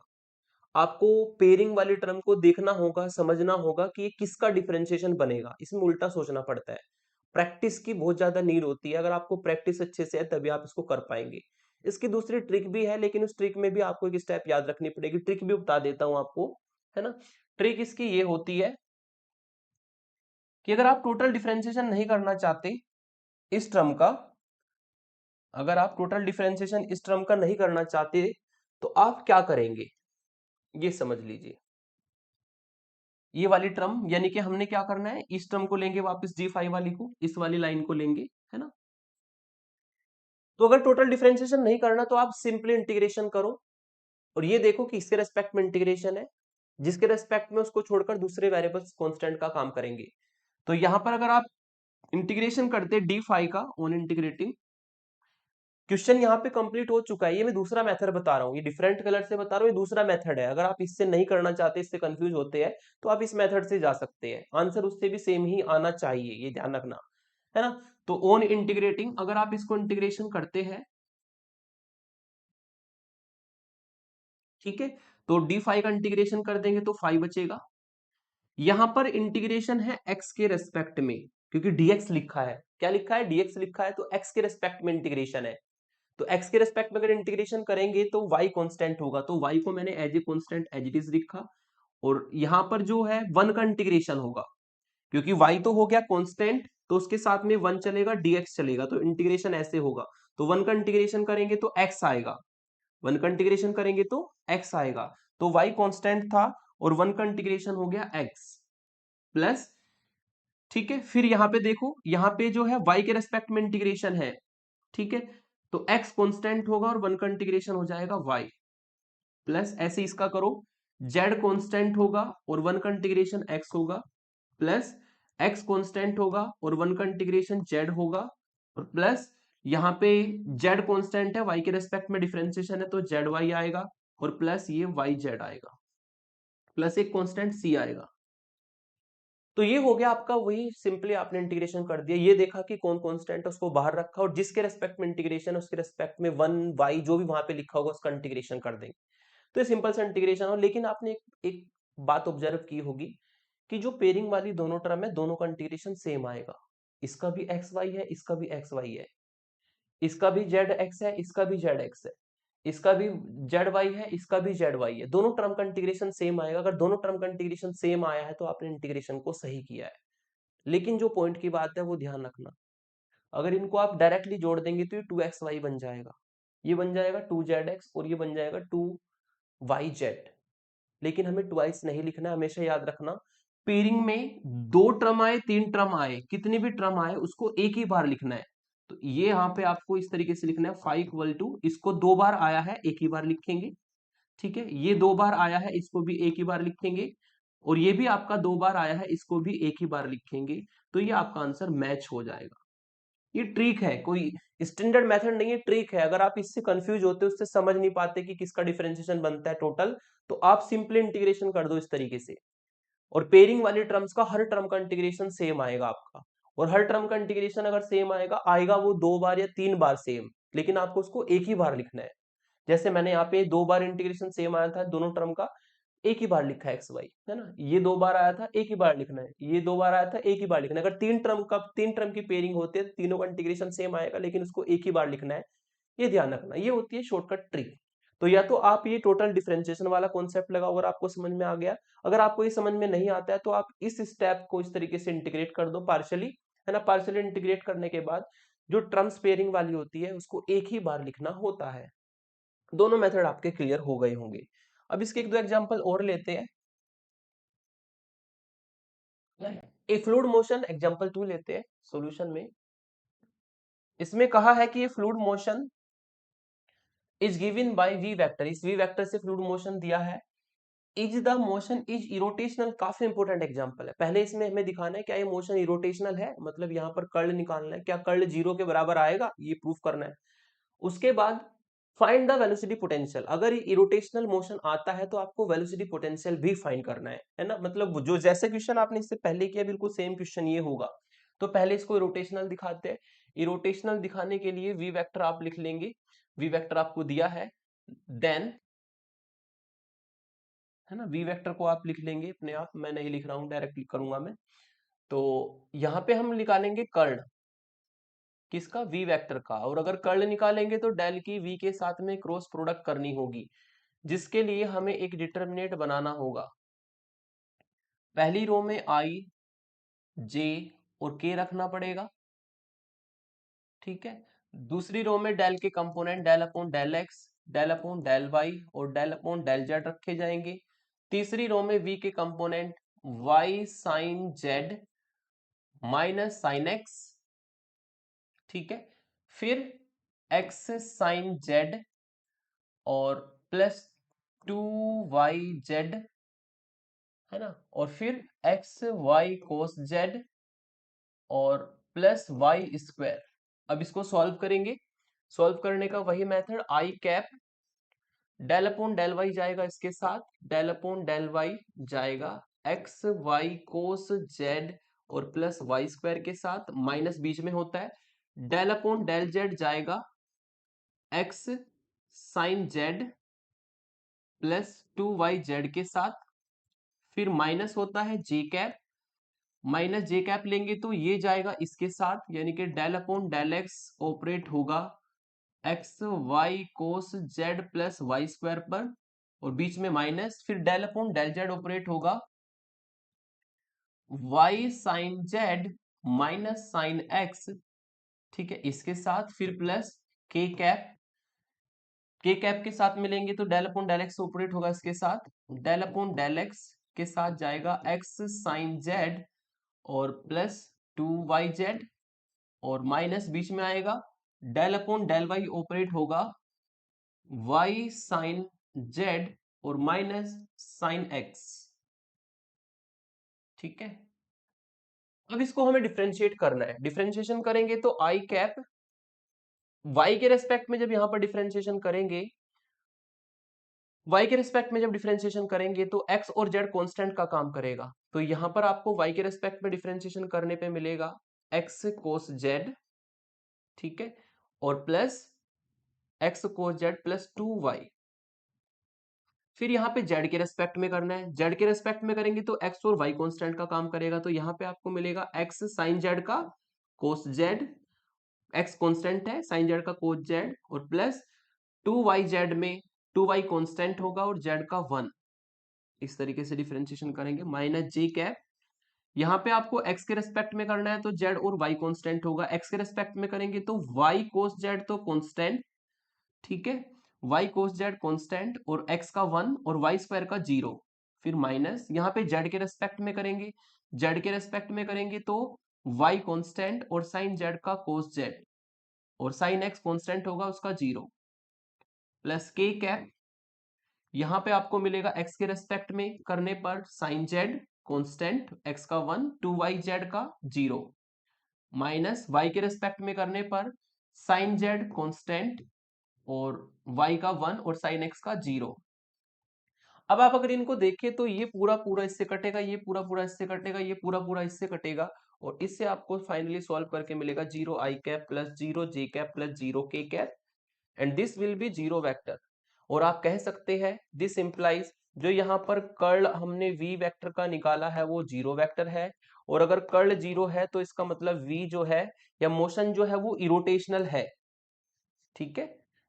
आपको पेयरिंग वाली टर्म को देखना होगा, समझना होगा कि ये किसका डिफरेंशिएशन बनेगा, इसमें उल्टा सोचना पड़ता है। प्रैक्टिस की बहुत ज्यादा नीड होती है। अगर आपको प्रैक्टिस अच्छे से है तभी आप इसको कर पाएंगे। इसकी दूसरी ट्रिक भी है, लेकिन उस ट्रिक में भी आपको एक स्टेप याद रखनी पड़ेगी। ट्रिक भी बता देता हूं आपको, है ना। ट्रिक इसकी ये होती है कि अगर आप टोटल डिफरेंशिएशन नहीं करना चाहते इस टर्म का, अगर आप टोटल डिफरेंशिएशन इस टर्म का नहीं करना चाहते तो आप क्या करेंगे, ये समझ लीजिए। ये वाली टर्म यानी कि हमने क्या करना है, इस टर्म को लेंगे वापस g5 वाली को, इस वाली लाइन को लेंगे, है ना। तो अगर टोटल डिफरेंशिएशन नहीं करना तो आप सिंपली इंटीग्रेशन करो और ये देखो कि इसके रेस्पेक्ट में इंटीग्रेशन है, जिसके रेस्पेक्ट में उसको छोड़कर दूसरे वेरिएबल्स कांस्टेंट का काम करेंगे। तो यहां पर अगर आप इंटीग्रेशन करते d5 का ऑन इंटीग्रेटिंग, क्वेश्चन यहाँ पे कंप्लीट हो चुका है। ये मैं दूसरा मेथड बता रहा हूँ, ये डिफरेंट कलर से बता रहा हूँ, ये दूसरा मेथड है। अगर आप इससे नहीं करना चाहते, इससे कंफ्यूज होते हैं तो आप इस मेथड से जा सकते हैं। आंसर उससे भी सेम ही आना चाहिए, ये ध्यान रखना, है ना। तो ऑन इंटीग्रेटिंग अगर आप इसको इंटीग्रेशन करते हैं, ठीक है, तो d5 का इंटीग्रेशन कर देंगे तो 5 बचेगा। यहां पर इंटीग्रेशन है x के रेस्पेक्ट में, क्योंकि dx लिखा है। क्या लिखा है, dx लिखा है, तो x के रेस्पेक्ट में इंटीग्रेशन है। तो x के रेस्पेक्ट में अगर इंटीग्रेशन करेंगे तो y कांस्टेंट होगा, तो y को मैंने as a constant as it is लिखा। और यहां पर जो है 1 का इंटीग्रेशन होगा, क्योंकि y तो हो गया कांस्टेंट, तो उसके साथ में 1 चलेगा, dx चलेगा, तो इंटीग्रेशन ऐसे होगा। तो 1 का इंटीग्रेशन करेंगे तो x आएगा, 1 का इंटीग्रेशन करेंगे तो x आएगा। तो y कांस्टेंट था और 1 का इंटीग्रेशन हो गया x प्लस, ठीक है। फिर यहां पे देखो, यहां पे जो है y के रेस्पेक्ट में इंटीग्रेशन है, ठीक है, तो x कांस्टेंट होगा और 1 का इंटीग्रेशन हो जाएगा y प्लस, ऐसे इसका करो, z कांस्टेंट होगा और 1 का इंटीग्रेशन x होगा, प्लस x कांस्टेंट होगा और 1 का इंटीग्रेशन z होगा, और प्लस यहाँ पे z कांस्टेंट है, y के रेस्पेक्ट में डिफरेंशिएशन है तो zy आएगा, और प्लस ये yz आएगा, प्लस एक कांस्टेंट c आएगा। तो ये हो गया आपका, वही सिंपली आपने इंटीग्रेशन कर दिया, ये देखा कि कौन कांस्टेंट है उसको बाहर रखा और जिसके रेस्पेक्ट में इंटीग्रेशन, उसके रेस्पेक्ट में 1 y जो भी वहां पे लिखा होगा उसका इंटीग्रेशन कर देंगे। तो ये सिंपल सा इंटीग्रेशन हो। लेकिन आपने एक बात ऑब्जर्व की होगी कि जो पेयरिंग वाली दोनों टर्म है, दोनों का इंटीग्रेशन सेम आएगा। इसका भी एक्स वाई है, इसका भी एक्स वाई है, इसका भी जेड एक्स है, इसका भी जेड एक्स है, इसका भी जेड वाई है, इसका भी जेड वाई है। दोनों टर्म का इंटीग्रेशन सेम आएगा। अगर दोनों टर्म का इंटीग्रेशन सेम आया है तो आपने इंटीग्रेशन को सही किया है। लेकिन जो पॉइंट की बात है वो ध्यान रखना, अगर इनको आप डायरेक्टली जोड़ देंगे तो ये 2xy बन जाएगा, ये बन जाएगा 2zx और ये बन जाएगा 2yz। लेकिन हमें ट्वाइस नहीं लिखना, हमेशा याद रखना पेयरिंग में 2 टर्म आए 3 टर्म आए, कितनी भी टर्म आए उसको एक ही बार लिखना है। तो ये यहाँ पे आपको इस तरीके से लिखना है, फाइव इक्वल टू, इसको 2 बार आया है एक ही बार लिखेंगे, ठीक है, ये 2 बार आया है इसको भी एक ही बार लिखेंगे, और ये भी आपका 2 बार आया है इसको भी एक ही बार लिखेंगे। तो ये आपका आंसर मैच हो जाएगा। ये ट्रिक है, कोई स्टैंडर्ड मेथड नहीं है, ट्रिक है। अगर आप इससे कंफ्यूज होते, उससे समझ नहीं पाते कि किसका डिफरेंशिएशन बनता है टोटल, तो आप सिंपली इंटीग्रेशन कर दो इस तरीके से, और पेयरिंग वाले टर्म्स का हर टर्म का इंटीग्रेशन सेम आएगा आपका। और हर टर्म का इंटीग्रेशन अगर सेम आएगा आएगा वो 2 बार या 3 बार सेम, लेकिन आपको उसको एक ही बार लिखना है। जैसे मैंने यहाँ पे 2 बार इंटीग्रेशन सेम आया था दोनों टर्म का, एक ही बार लिखा है एक्स वाई, है ना। ये 2 बार आया था एक ही बार लिखना है, ये 2 बार आया था एक ही बार लिखना है। अगर 3 टर्म की पेयरिंग होती है, तीनों का इंटीग्रेशन सेम आएगा लेकिन उसको एक ही बार लिखना है। ये ध्यान रखना, ये होती है शॉर्टकट ट्रिक। तो या तो आप ये टोटल डिफरेंशिएशन वाला कॉन्सेप्ट लगाओ अगर आपको समझ में आ गया। अगर आपको ये समझ में नहीं आता है तो आप इस स्टेप को इस तरीके से इंटीग्रेट कर दो पार्शियली, है ना। पार्शियली इंटीग्रेट करने के बाद जो टर्म्स पेयरिंग वाली होती है उसको एक ही बार लिखना होता है। दोनों मेथड आपके क्लियर हो गए होंगे। अब इसके एक दो एग्जांपल और लेते हैं। ए फ्लूइड मोशन एग्जांपल 2 लेते हैं सॉल्यूशन में। इसमें कहा है कि ये fluid motion is given by v vector, इस वी वेक्टर से फ्लूइड मोशन दिया है। Is the motion is irrotational, काफी इंपॉर्टेंट एग्जांपल है। पहले इसमें हमें दिखाना है क्या ये मोशन इरोटेशनल है, मतलब यहाँ पर कर्ल निकालना है, क्या कर्ल 0 के बराबर आएगा ये प्रूफ करना है। उसके बाद फाइंड द वेलोसिटी पोटेंशियल, अगर ये इरोटेशनल मोशन आता है तो आपको वेलोसिटी पोटेंशियल भी फाइंड करना है ना। मतलब जो जैसे क्वेश्चन आपने इससे पहले किया बिल्कुल सेम क्वेश्चन ये होगा। तो पहले इसको इरोटेशनल दिखाते हैं। इरोटेशनल दिखाने के लिए वी वेक्टर आप लिख लेंगे, वी वेक्टर आपको दिया है, देन, है ना, वी वेक्टर को आप लिख लेंगे अपने आप, मैं नहीं लिख रहा हूं डायरेक्ट करूंगा मैं। तो यहाँ पे हम निकालेंगे कर्ल किसका, वी वेक्टर का, और अगर कर्ल निकालेंगे तो डेल की वी के साथ में क्रॉस प्रोडक्ट करनी होगी, जिसके लिए हमें एक डिटर्मिनेंट बनाना होगा। पहली रो में आई, जे और के रखना पड़ेगा, ठीक है। दूसरी रो में डेल के component del upon del x, del upon del y और डेल अपॉन डेल जेड रखे जाएंगे। तीसरी रो में वी के component y sine z minus sine x, ठीक है। फिर एक्स साइन जेड और प्लस 2yz, है ना, और फिर एक्स वाई कोस जेड और प्लस वाई स्क्वायर। अब इसको सॉल्व करेंगे। सॉल्व करने का वही method, i cap del upon del y जाएगा इसके साथ, डेल अपॉन डेल वाई जाएगा एक्स वाई कोस जेड और प्लस वाई स्क्वायर के साथ, माइनस बीच में होता है, डेल अपॉन डेल जेड जाएगा x sine z plus 2yz के साथ, फिर माइनस होता है j cap, minus j cap लेंगे तो ये जाएगा इसके साथ, यानी कि del upon del x operate होगा x y cos z plus y square पर, और बीच में माइनस, फिर del upon del z operate होगा y sine z minus sine x, ठीक है, इसके साथ, फिर प्लस के कैप, के कैप के साथ मिलेंगे तो del upon del x operate होगा इसके साथ, डेल अपॉन डेल एक्स के साथ जाएगा एक्स साइन जेड और प्लस 2yz और माइनस बीच में आएगा, del upon del y operate होगा y साइन z और माइनस साइन x, ठीक है। अब इसको हमें डिफरेंशिएट करना है। डिफरेंशिएशन करेंगे तो आई कैप y के रेस्पेक्ट में जब यहां पर डिफरेंशिएशन करेंगे, y के रिस्पेक्ट में जब डिफरेंशिएशन करेंगे तो x और z कांस्टेंट का काम करेगा, तो यहां पर आपको y के रेस्पेक्ट में डिफरेंशिएशन करने पे मिलेगा x cos z, ठीक है, और plus x cos z plus 2y। फिर यहाँ पे z के रेस्पेक्ट में करना है, z के रेस्पेक्ट में करेंगे तो x और y कांस्टेंट का काम करेगा, तो यहाँ पे आपको मिलेगा x sin z का cos z, x कांस्टेंट है, sin z का cos z, और प्लस 2yz में 2y कांस्टेंट होगा और z का 1। इस तरीके से डिफरेंशिएशन करेंगे, माइनस j कैप। यहाँ पे आपको x के रेस्पेक्ट में करना है तो z और y कांस्टेंट होगा, x के रेस्पेक्ट में करेंगे तो y cos z तो कांस्टेंट, ठीक है, y cos z कांस्टेंट और x का 1 और y स्क्वायर का 0, फिर माइनस यहाँ पे z के रेस्पेक्ट में करेंगे, z के रेस्पेक्ट में करेंगे तो y कांस्टेंट और sin z का cos z और sin x कांस्टेंट होगा उसका 0, प्लस k कैप। यहाँ पे आपको मिलेगा x के रेस्पेक्ट में करने पर sin z कांस्टेंट, x का 1, 2yz का 0, माइनस y के रेस्पेक्ट में करने पर sin z कांस्टेंट और y का 1 और sin x का 0। अब आप अगर इनको देखें तो ये पूरा पूरा इससे कटेगा, ये पूरा पूरा इससे कटेगा, ये पूरा पूरा इससे कटेगा, और इससे आपको फाइनली सॉल्व करके मिलेगा 0 i cap plus 0 j cap plus 0 k cap, and this will be zero vector. और आप कह सकते हैं दिस इंप्लाइज जो यहाँ पर कर्ल हमने v वेक्टर का निकाला है वो जीरो वेक्टर है, और अगर कर्ल जीरो है तो इसका मतलब v जो है या मोशन जो है वो इरोटेशनल है, ठीक है,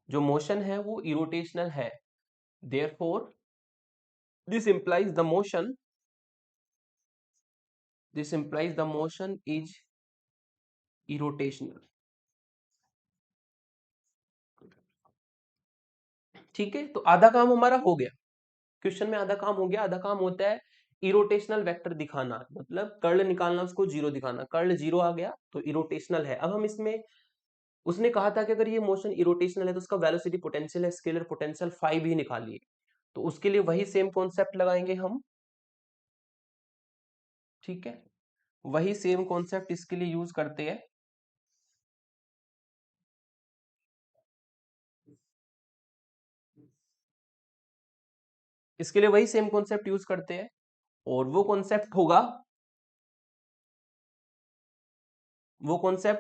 जो मोशन है वो इरोटेशनल है, therefore this implies the motion, this implies the motion is irrotational, ठीक है। तो आधा काम हमारा हो गया, क्वेश्चन में आधा काम हो गया। आधा काम होता है इरोटेशनल वेक्टर दिखाना, मतलब कर्ल निकालना, उसको जीरो दिखाना, कर्ल जीरो आ गया तो इरोटेशनल है। अब हम इसमें, उसने कहा था कि अगर ये मोशन इरोटेशनल है तो उसका वेलोसिटी पोटेंशियल है, स्केलर पोटेंशियल फाई भी निकालिए, तो उसके लिए वही सेम कॉन्सेप्ट लगाएंगे हम, ठीक है, वही सेम कॉन्सेप्ट इसके लिए यूज करते हैं। इसके लिए वही सेम कॉन्सेप्ट यूज करते हैं, और वो कॉन्सेप्ट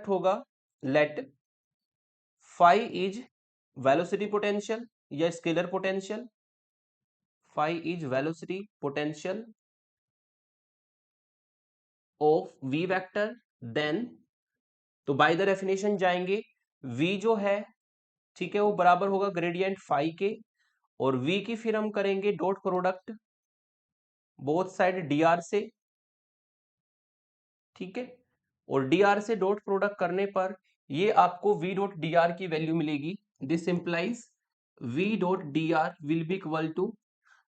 होगा let phi is velocity potential या scalar potential, phi is velocity potential of v vector, then, तो बाय द डेफिनेशन जाएंगे, v जो है, ठीक है, वो बराबर होगा ग्रेडियंट फाई के, और v की फिर हम करेंगे dot product both side dr से, ठीक है, और dr से डॉट प्रोडक्ट करने पर ये आपको v डॉट dr की वैल्यू मिलेगी, this implies v dot dr will be equal to,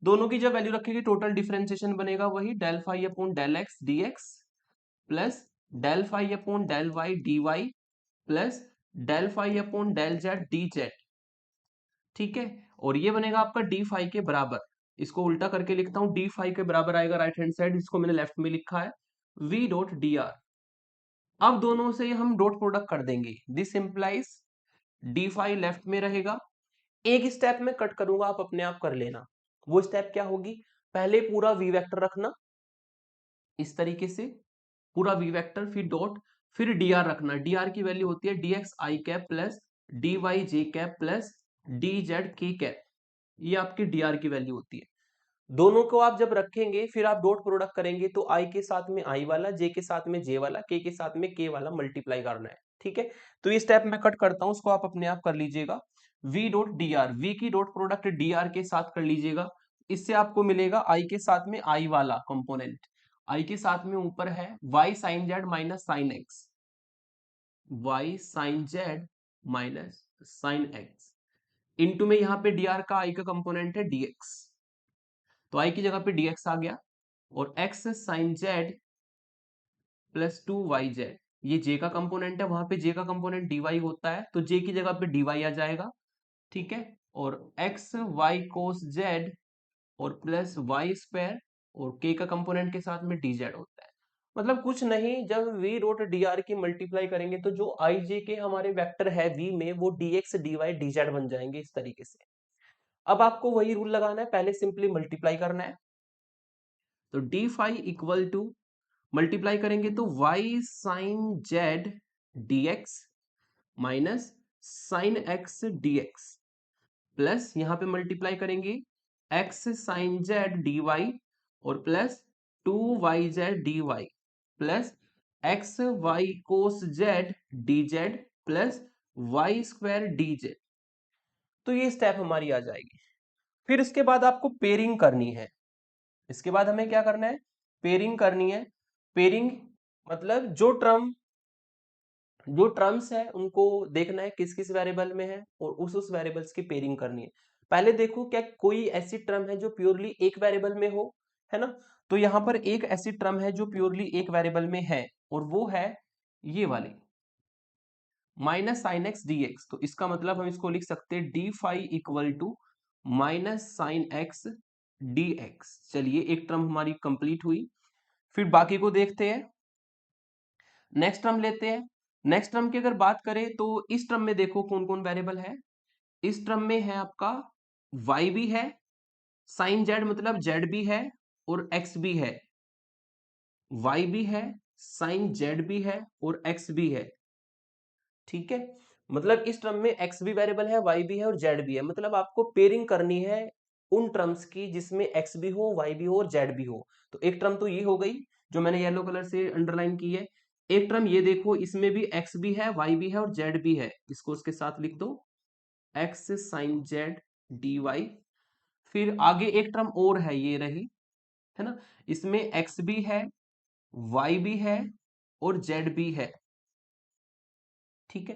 दोनों की जब वैल्यू रखेगी टोटल डिफरेंशिएशन बनेगा वही del phi upon del x dx plus del phi upon del y dy plus del phi upon del z dz, ठीक है, और ये बनेगा आपका डी फाई के बराबर, इसको उल्टा करके लिखता हूं, डी फाई के बराबर आएगा राइट हैंड साइड, इसको मैंने लेफ्ट में लिखा है v डॉट dr। अब दोनों से हम डॉट प्रोडक्ट कर देंगे, this implies d phi left में रहेगा, एक स्टेप में कट करूंगा, आप अपने आप कर लेना। वो स्टेप क्या होगी, पहले पूरा v वेक्टर रखना इस तरीके से, पूरा v वेक्टर, फिर डॉट, फिर dr रखना, dr की वैल्यू होती है dx i cap plus dy j cap plus dz k cap, ये आपकी dr की वैल्यू होती है। दोनों को आप जब रखेंगे फिर आप डॉट प्रोडक्ट करेंगे तो i के साथ में i वाला, j के साथ में j वाला, k के साथ में k वाला मल्टीप्लाई करना है, ठीक है। तो ये स्टेप मैं कट करता हूं, उसको आप अपने आप कर लीजिएगा। v डॉट dr, v की डॉट प्रोडक्ट dr के साथ कर लीजिएगा, इससे आपको मिलेगा i के साथ में i वाला कंपोनेंट, i के साथ में ऊपर है y sin z minus sine x, y sin z minus sine x, into में यहाँ पे dr का i का कंपोनेंट है dx, तो i की जगह पे dx आ गया, और x sin z plus 2yz, ये j का कंपोनेंट है, वहां पे j का कंपोनेंट dy होता है तो j की जगह पे dy आ जाएगा, ठीक है, और x y cos z और प्लस वाई स्क्वायर, और k का कंपोनेंट के साथ में dz होता है। मतलब कुछ नहीं, जब v डॉट dr की मल्टीप्लाई करेंगे तो जो i j के हमारे वेक्टर है v में वो dx dy dz बन जाएंगे इस तरीके से। अब आपको वही रूल लगाना है, पहले सिंपली मल्टीप्लाई करना है, तो d phi equal to multiply करेंगे तो y sine z d x minus sine x d x plus यहां पे मल्टीप्लाई करेंगे x sine z d y और plus 2yz dy plus x y cos z d z plus y square d z. तो ये step हमारी आ जाएगी। फिर इसके बाद आपको पेयरिंग करनी है। इसके बाद हमें क्या करना है? पेयरिंग करनी है। पेयरिंग मतलब जो टर्म्स है उनको देखना है किस किस वेरिएबल में है और उस वेरिएबल्स की पेयरिंग करनी है। पहले देखो क्या कोई ऐसी टर्म है जो प्योरली एक वेरिएबल में हो, है ना? तो यहां पर एक ऐसी टर्म है जो प्योरली एक वेरिएबल में है और वो है ये वाली minus sine x d x. तो इसका मतलब हम इसको लिख सकते हैं d phi equal to minus sine x d x. चलिए एक टर्म हमारी कंप्लीट हुई। फिर बाकी को देखते हैं। नेक्स्ट टर्म लेते हैं। नेक्स्ट टर्म की अगर बात करें तो इस टर्म में देखो कौन कौन वेरिएबल है। इस टर्म में है आपका y भी है, साइन जेड मतलब z भी है और x भी है। y भी है, साइन जेड भी है और x भी है। ठीक है, मतलब इस टर्म में x भी वेरिएबल है, y भी है और z भी है। मतलब आपको पेयरिंग करनी है उन टर्म्स की जिसमें x भी हो, y भी हो और z भी हो। तो एक टर्म तो ये हो गई जो मैंने येलो कलर से अंडरलाइन की है। एक टर्म ये देखो, इसमें भी x भी है, y भी है और z भी है। इसको उसके साथ लिख दो x sine z d y. फिर आगे एक टर्म और है, ये रही, है ना? इसमें x भी है, y भी है और z भी है। ठीक है,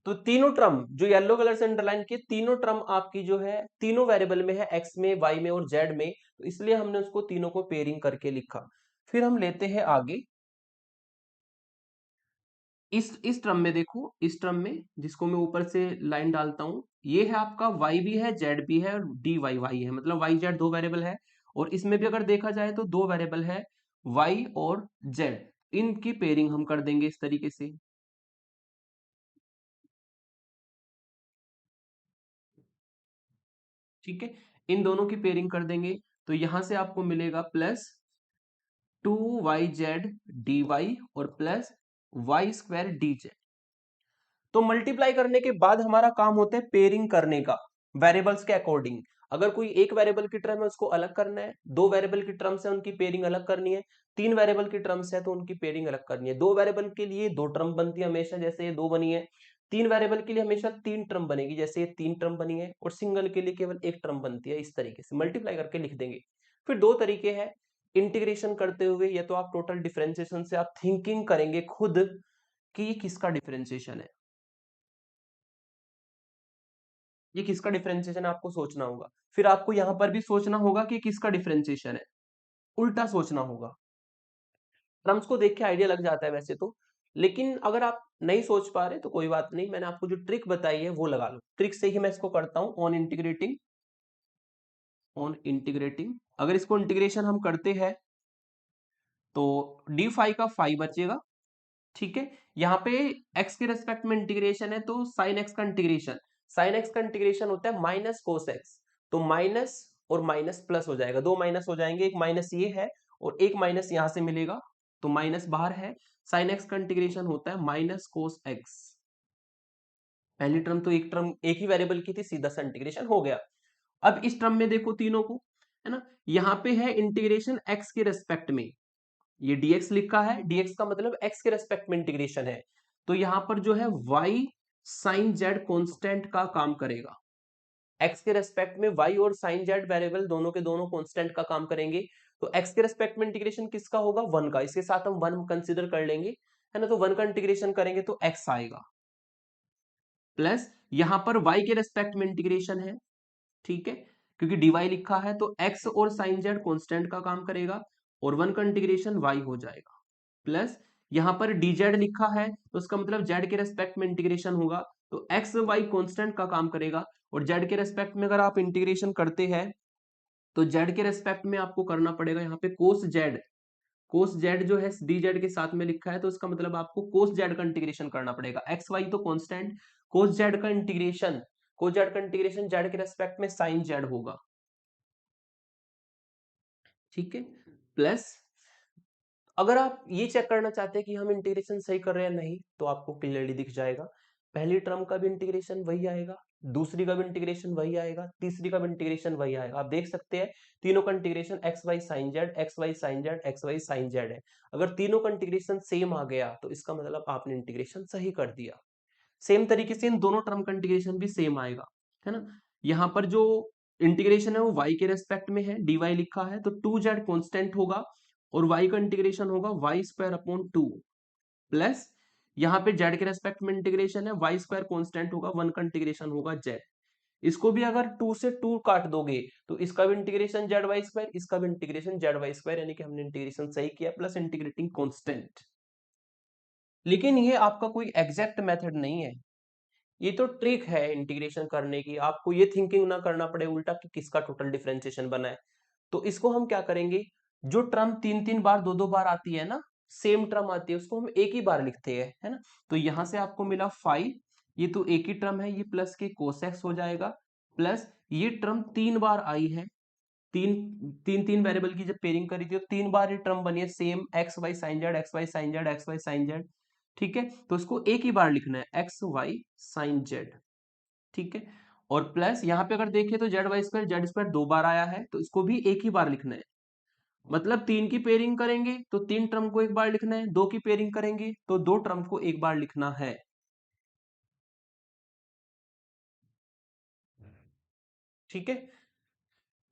तो तीनों टर्म जो येलो कलर से अंडरलाइन किए, तीनों टर्म आपकी जो है तीनों वेरिएबल में है, x में, y में और z में। तो इसलिए हमने उसको तीनों को पेयरिंग करके लिखा। फिर हम लेते हैं आगे इस टर्म में देखो, इस टर्म में जिसको मैं ऊपर से लाइन डालता हूं, ये है आपका y भी है, z भी है और dy y है, मतलब y z दो वेरिएबल है। और इसमें भी अगर देखा जाए तो दो वेरिएबल है, y और z। इनकी पेयरिंग हम कर देंगे इस तरीके से। ठीक है, इन दोनों की पेयरिंग कर देंगे तो यहां से आपको मिलेगा प्लस 2yz dy और plus y square d z. तो मल्टीप्लाई करने के बाद हमारा काम होता है पेयरिंग करने का वेरिएबल्स के अकॉर्डिंग। अगर कोई एक वेरिएबल की टर्म है उसको अलग करना है, दो वेरिएबल की टर्म्स है उनकी पेयरिंग अलग करनी है, तीन वेरिएबल की टर्म्स है तो उनकी पेयरिंग अलग करनी है। दो वेरिएबल के लिए दो टर्म बनती है हमेशा, जैसे ये दो बनी है। तीन वेरिएबल के लिए हमेशा तीन टर्म बनेगी, जैसे ये तीन टर्म बनी है। और सिंगल के लिए केवल एक टर्म बनती है। इस तरीके से मल्टीप्लाई करके लिख देंगे। फिर दो तरीके हैं इंटीग्रेशन करते हुए, या तो आप टोटल डिफरेंशिएशन से आप थिंकिंग करेंगे खुद कि ये किसका डिफरेंशिएशन है, ये किसका डिफरेंशिएशन आपको सोचना होगा। फिर आपको यहां पर भी सोचना होगा कि किसका डिफरेंशिएशन है, उल्टा सोचना होगा। टर्म्स को देख के आइडिया लग जाता है वैसे तो, लेकिन अगर आप नहीं सोच पा रहे तो कोई बात नहीं, मैंने आपको जो ट्रिक बताई है वो लगा लो। ट्रिक से ही मैं इसको करता हूं, ऑन इंटीग्रेटिंग। अगर इसको इंटीग्रेशन हम करते हैं तो डी फाई का फाई बचेगा। ठीक है, यहाँ पे x के रेस्पेक्ट में इंटीग्रेशन है तो साइन x का इंटीग्रेशन, साइन x का इंटीग्रेशन होता है माइनस कोस x। तो माइनस और माइनस प्लस हो जाएगा, दो माइनस हो जाएंगे, एक माइनस ये है और एक माइनस यहां से मिलेगा तो माइनस बाहर है। साइन x का इंटीग्रेशन होता है माइनस कोस x। पहली टर्म तो एक टर्म एक ही वेरिएबल की थी, सीधा सा इंटीग्रेशन हो गया। अब इस टर्म में देखो तीनों को, है ना? यहाँ पे है इंटीग्रेशन x के रेस्पेक्ट में, ये dx लिखा है, dx का मतलब x के रेस्पेक्ट में इंटीग्रेशन है। तो यहां पर जो है y साइन z कांस्टेंट का काम करेगा। x के रेस्पेक्ट में y और साइन z वेरिएबल दोनों के दोनों कांस्टेंट का काम करेंगे। तो x के रेस्पेक्ट में इंटीग्रेशन किसका होगा? 1 का। इसके साथ हम 1 कंसीडर कर लेंगे, है ना? तो 1 का इंटीग्रेशन करेंगे तो x आएगा, प्लस यहां पर y के रेस्पेक्ट में इंटीग्रेशन है। ठीक है, क्योंकि dy लिखा है तो x और साइन z कांस्टेंट का काम करेगा और 1 का इंटीग्रेशन y हो जाएगा, प्लस यहां पर dz लिखा है तो उसका मतलब z के रेस्पेक्ट में इंटीग्रेशन होगा तो x y कांस्टेंट का काम करेगा। और z के रेस्पेक्ट में अगर आप इंटीग्रेशन करते हैं तो z के रेस्पेक्ट में आपको करना पड़ेगा यहाँ पे कोस z। कोस z जो है dz के साथ में लिखा है तो इसका मतलब आपको कोस z का इंटीग्रेशन करना पड़ेगा। एक्स वाई तो कांस्टेंट, कोस z का इंटीग्रेशन, कोस z का इंटीग्रेशन z के रेस्पेक्ट में साइन z होगा। ठीक है, प्लस अगर आप ये चेक करना चाहते हैं कि हम इंटीग्रेशन सही कर रहे हैं या नहीं, तो आपको क्लियरली दिख जाएगा पहली टर्म का भी इंटीग्रेशन वही आएगा, दूसरी का भी इंटीग्रेशन वही आएगा, तीसरी का भी इंटीग्रेशन वही आएगा। आप देख सकते हैं तीनों का integration x y sine z x y sine z x y sine z है। अगर तीनों का इंटीग्रेशन सेम आ गया तो इसका मतलब आपने इंटीग्रेशन सही कर दिया। सेम तरीके से इन दोनों टर्म का इंटीग्रेशन भी सेम आएगा, है ना। यहाँ पर जो इंटीग्रेशन है वो y के रेस्पेक्ट में है, dy लिखा है, तो 2z कांस्टेंट होगा और y का इंटीग्रेशन होगा वाई स्क्वायर अपॉन 2 प्लस यहाँ पे z के रेस्पेक्ट में इंटीग्रेशन है, वाई स्क्वायर कांस्टेंट होगा, 1 का इंटीग्रेशन होगा z। इसको भी अगर 2 से 2 काट दोगे तो इसका भी इंटीग्रेशन जेड वाई स्क्वायर, इसका भी इंटीग्रेशन जेड वाई स्क्वायर, यानी कि हमने इंटीग्रेशन सही किया प्लस इंटीग्रेटिंग कांस्टेंट। लेकिन ये आपका कोई एग्जैक्ट मेथड नहीं है, ये तो ट्रिक है इंटीग्रेशन करने की। आपको ये थिंकिंग ना करना पड़े उल्टा कि किसका टोटल डिफरेंशिएशन बना है। तो इसको हम क्या करेंगे, जो ट्रम 3-3 बार 2-2 बार आती है ना, सेम ट्रम आती है, उसको हम एक ही बार लिखते हैं, है ना। तो यहां से आपको मिला 5, ये तो एक ही ट्रम है, ये प्लस के कोसेक्स हो जाएगा, प्लस ये ट्रम 3 बार आई है, तीन तीन तीन वेरिएबल की जब पेयरिंग करी थी तो 3 बार ये टर्म बनी है same, x y sine z x y sine z x y sine z. ठीक है, तो इसको एक ही बार लिखना है एक्स वाई साइन जेड। ठीक है, और प्लस यहाँ पे अगर देखें तो जेड स्क्वायर 2 बार आया है, तो इसको भी एक ही बार लिखना है। मतलब 3 की पेयरिंग करेंगे तो 3 टर्म को एक बार लिखना है, 2 की पेयरिंग करेंगे तो 2 टर्म को एक बार लिखना है। ठीक है,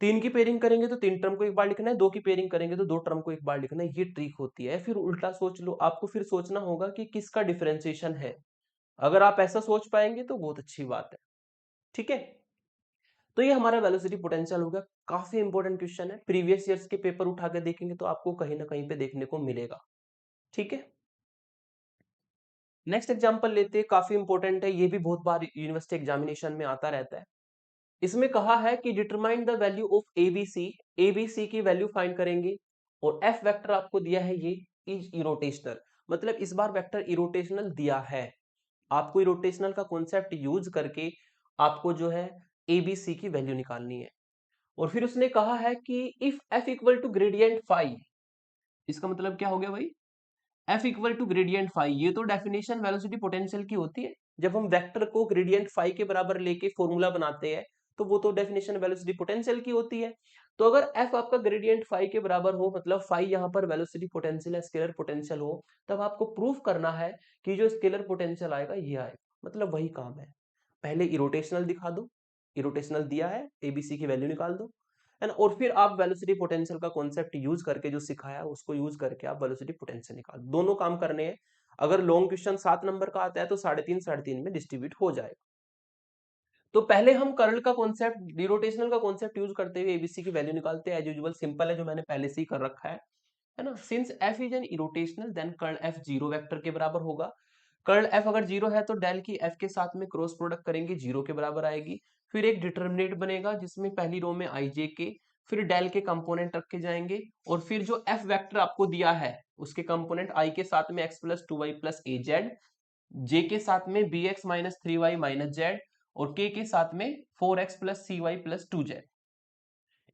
3 की पेयरिंग करेंगे तो 3 टर्म को एक बार लिखना है, 2 की पेयरिंग करेंगे तो 2 टर्म को एक बार लिखना है। ये ट्रिक होती है। फिर उल्टा सोच लो, आपको फिर सोचना होगा कि किसका डिफरेंशिएशन है। अगर आप ऐसा सोच पाएंगे तो बहुत अच्छी बात है। ठीक है, तो ये हमारा वेलोसिटी पोटेंशियल होगा। काफी इंपॉर्टेंट क्वेश्चन है, प्रीवियस ईयर्स के पेपर उठा के देखेंगे तो आपको कहीं ना कहीं पे देखने को मिलेगा। ठीक है, नेक्स्ट एग्जांपल लेते हैं, काफी इंपॉर्टेंट है, ये भी बहुत बार यूनिवर्सिटी एग्जामिनेशन में आता रहता है। इसमें कहा है कि determine the value of ABC, ABC की वैल्यू फाइंड करेंगे और एफ वेक्टर आपको दिया है, ये इज इरोटेशनल। मतलब इस बार वेक्टर इरोटेशनल दिया है, आपको इरोटेशनल का कॉन्सेप्ट यूज करके आपको जो है एबीसी की वैल्यू निकालनी है। और फिर उसने कहा है कि if f equal to gradient phi, इसका मतलब क्या हो गया भाई, f equal to gradient phi, ये तो डेफिनेशन वेलोसिटी पोटेंशियल की होती है। जब हम वेक्टर को ग्रेडियंट फाई के बराबर लेके फॉर्मूला बनाते हैं तो वो तो डेफिनेशन वेलोसिटी पोटेंशियल की होती है। तो अगर एफ आपका ग्रेडियंट फाई के बराबर हो, मतलब फाई यहाँ पर वेलोसिटी पोटेंशियल है, स्केलर पोटेंशियल हो, तब आपको प्रूफ करना है कि जो स्केलर पोटेंशियल आएगा ये आएगा। मतलब वही काम है, पहले इरोटेशनल दिखा दो, इरोटेशनल दिया है, एबीसी की वैल्यू निकाल दो, है ना। और फिर आप वेलोसिटी पोटेंशियल का कॉन्सेप्ट यूज करके, जो सिखाया उसको यूज करके आप वेलोसिटी पोटेंशियल निकाल, दोनों काम करने हैं। अगर लॉन्ग क्वेश्चन 7 नंबर का आता है तो 3.5 में डिस्ट्रीब्यूट हो जाएगा। तो पहले हम कर्ल का कॉन्सेप्ट, रोटेशनल का कॉन्सेप्ट यूज करते हुए एबीसी की वैल्यू निकालते हैं। एज यूजुअल सिंपल है, जो मैंने पहले से ही कर रखा है ना। Since f is an irrotational then curl f zero vector के बराबर होगा। कर्ल एफ अगर जीरो है तो डेल की एफ के साथ में क्रॉस प्रोडक्ट करेंगे, जीरो के बराबर आएगी। फिर एक डिटर्मिनेट बनेगा जिसमें पहली रो में आई जे के, फिर डेल के कंपोनेंट रखे जाएंगे, और फिर जो एफ वेक्टर आपको दिया है उसके कंपोनेंट आई के साथ में x plus two y plus a z, j के साथ में b x minus three y minus z, और के साथ में 4x plus c y plus two z.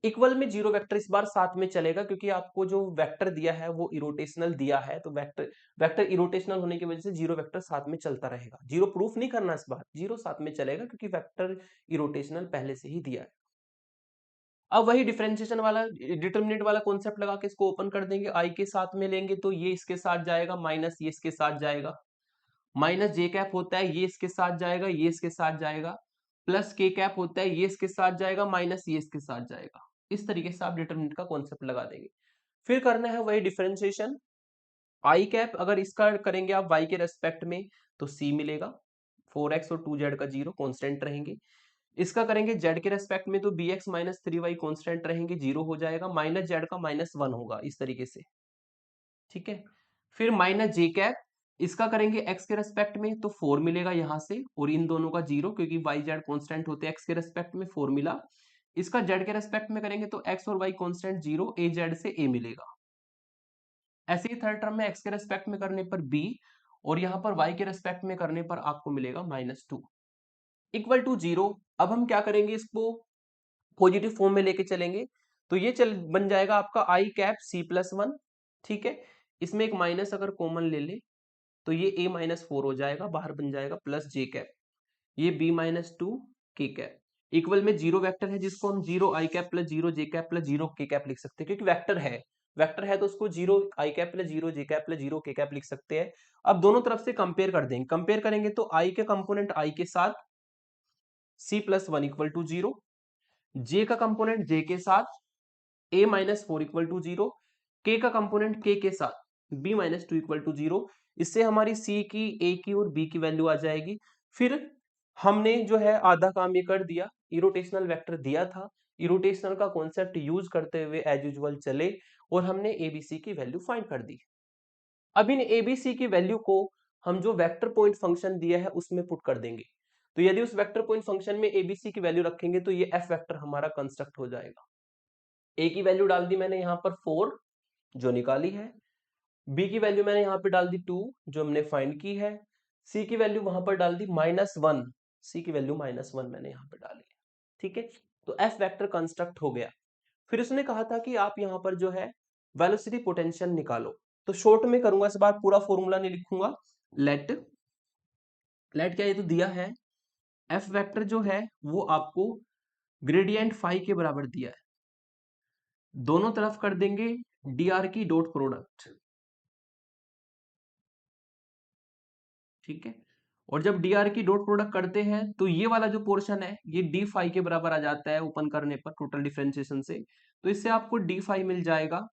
Equal में जीरो वेक्टर इस बार साथ में चलेगा, क्योंकि आपको जो वेक्टर दिया है वो इरोटेशनल दिया है, तो वेक्टर वेक्टर इरोटेशनल होने की वजह से जीरो वेक्टर साथ में चलता रहेगा। जीरो प्रूफ नहीं करना इस बार, जीरो साथ में चलेगा क्योंकि वेक्टर इरोटेशनल पहले से ही दिया है। अब वही डिफरेंशिएशन वाला डिटर्मिनेंट वाला कॉन्सेप्ट लगा के इसको ओपन कर देंगे, आई के साथ में लेंगे तो ये इसके साथ जाएगा, माइनस ये इसके साथ जाएगा, माइनस जे कैप होता है ये इसके साथ जाएगा, ये इसके साथ जाएगा, प्लस के कैप होता है ये इसके साथ जाएगा, माइनस ये इसके साथ जाएगा। इस तरीके से आप डिटरमिनेंट का कॉन्सेप्ट लगा देंगे। फिर करना है वही डिफरेंशिएशन, आई कैप अगर इसका करेंगे आप वाई के रेस्पेक्ट में तो सी मिलेगा, 4x और 2z का जीरो कॉन्स्टेंट रहेंगे। इसका करेंगे जेड के रेस्पेक्ट में तो b x minus three y constant रहेंगे, जीरो हो जाएगा, माइनस जेड का माइनस वन होगा, इस तरीके से। ठीक है, फिर माइनस जे कैप, इसका करेंगे एक्स के रेस्पेक्ट में तो 4 मिलेगा यहां से, और इन दोनों का जीरो, क्योंकि वाई जेड कॉन्स्टेंट होते हैं एक्स के रेस्पेक्ट में, 4 मिला। इसका जेड के रेस्पेक्ट में करेंगे तो एक्स और वाई कॉन्स्टेंट जीरो, ए जेड से ए मिलेगा। ऐसे ही थर्ड टर्म में एक्स के रेस्पेक्ट में करने पर बी, और यहां पर वाई के रेस्पेक्ट में करने पर आपको मिलेगा -2 इक्वल टू जीरो। अब हम क्या करेंगे, इसको पॉजिटिव फॉर्म में लेके चलेंगे, तो ये चल बन जाएगा आपका आई कैप सी प्लस वन। ठीक है, इसमें एक माइनस अगर कॉमन ले ले तो ये a माइनस फोर हो जाएगा, बाहर बन जाएगा प्लस जे कैप, ये b माइनस टू के कैप इक्वल में जीरो वेक्टर है जिसको हम जीरो आई कैप प्लस जीरो जे कैप प्लस जीरो के कैप लिख सकते हैं, क्योंकि वेक्टर है तो उसको जीरो आई कैप प्लस जीरो जे कैप प्लस जीरो के कैप लिख सकते हैं। अब दोनों तरफ से कंपेयर कर देंगे, कंपेयर करेंगे तो आई के कंपोनेंट आई के साथ c plus one equal to zero, j का कंपोनेंट जे के साथ a minus four equal to zero, k का कंपोनेंट के साथ b minus two equal to zero. इससे हमारी c की, a की और b की वैल्यू आ जाएगी। फिर हमने जो है आधा काम ये कर दिया, इरोटेशनल वेक्टर दिया था, इरोटेशनल का कॉन्सेप्ट यूज करते हुए एज यूजुअल चले और हमने abc की वैल्यू फाइंड कर दी। अब इन abc की वैल्यू को हम जो वेक्टर पॉइंट फंक्शन दिया है उसमें पुट कर देंगे। तो यदि उस वेक्टर पॉइंट फंक्शन में abc की वैल्यू रखेंगे तो ये f वेक्टर हमारा कंस्ट्रक्ट हो जाएगा। a की वैल्यू डाल दी मैंने यहाँ पर 4 जो निकाली है, b की वैल्यू मैंने यहाँ पे डाल दी 2 जो हमने फाइंड की है, c की वैल्यू वहां पर डाल दी -1, c की वैल्यू -1 मैंने यहाँ पे डाली। ठीक है, तो f वेक्टर कंस्ट्रक्ट हो गया। फिर उसने कहा था कि आप यहाँ पर जो है वेलोसिटी पोटेंशियल निकालो, तो शॉर्ट में करूंगा इस बार, पूरा फॉर्मूला नहीं लिखूंगा। लेट लेट क्या, ये तो दिया है, f वेक्टर जो है वो आपको ग्रेडियंट फाई के बराबर दिया है, दोनों तरफ कर देंगे dr की डॉट प्रोडक्ट। ठीक है, और जब dr की डॉट प्रोडक्ट करते हैं तो ये वाला जो पोर्शन है ये d फाई के बराबर आ जाता है ओपन करने पर टोटल डिफरेंशिएशन से, तो इससे आपको d फाई मिल जाएगा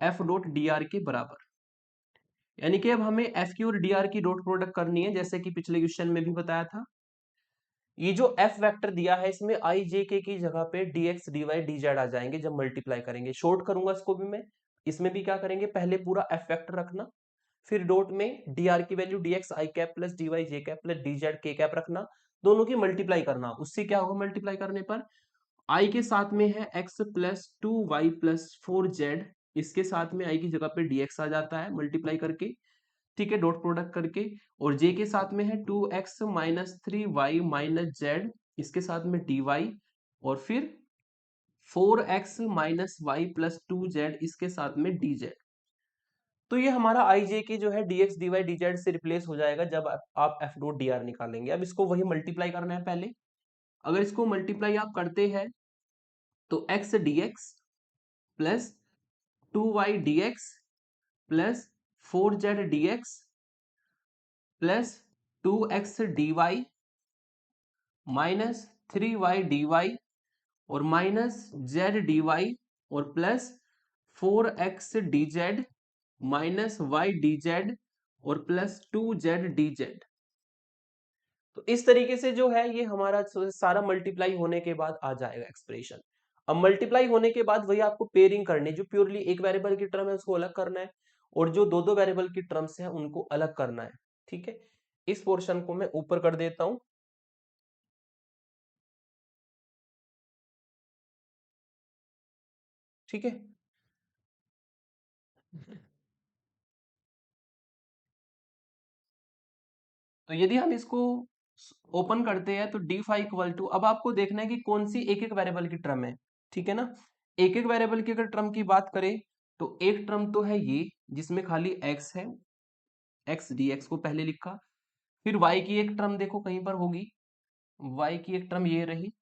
f डॉट dr के बराबर। यानी कि अब हमें f की और dr की डॉट प्रोडक्ट करनी है, जैसे कि पिछले क्वेश्चन में भी बताया था। ये जो f वेक्टर दिया है इसमें i j k की जगह पे dx dy dz आ जाएंगे जब मल्टीप्लाई करेंगे। शॉर्ट करूंगा इसको भी मैं, इसमें भी क्या करेंगे, पहले पूरा f वेक्टर रखना, फिर डॉट में dr की value dx i cap plus dy j cap plus dz k cap रखना, दोनों की मल्टीप्लाई करना। उससे क्या होगा मल्टीप्लाई करने पर, i के साथ में है x plus two y plus four z, इसके साथ में i की जगह पे dx आ जाता है मल्टीप्लाई करके। ठीक है, डॉट प्रोडक्ट करके, और j के साथ में है 2x minus three y minus z, इसके साथ में dy, और फिर 4x minus y plus two z इसके साथ में dz। तो ये हमारा आई जे के जो है dx dy dz से रिप्लेस हो जाएगा जब आप f डॉट dr निकालेंगे। अब इसको वही मल्टीप्लाई करना है पहले, अगर इसको मल्टीप्लाई आप करते हैं तो x dx plus two y dx plus four z dx plus two x d y minus three y d y और माइनस जेड डी वाई और plus four x d z minus y d z और plus two z d z. तो इस तरीके से जो है ये हमारा सारा मल्टीप्लाई होने के बाद आ जाएगा एक्सप्रेशन। अब मल्टीप्लाई होने के बाद वही आपको पेयरिंग करनी है, जो प्योरली एक वेरिएबल की टर्म है उसको अलग करना है और जो दो दो वेरिएबल की टर्म्स है उनको अलग करना है। ठीक है, इस पोर्शन को मैं ऊपर कर देता हूं। ठीक है, तो यदि हम इसको ओपन करते हैं तो डी फाइव इक्वल टू, अब आपको देखना है कि कौन सी एक एक वेरिएबल की टर्म है। ठीक है ना, एक एक वेरिएबल की अगर टर्म की बात करें तो एक टर्म तो है ये जिसमें खाली x है, x dx को पहले लिखा, फिर y की एक टर्म देखो कहीं पर होगी, y की एक टर्म ये रही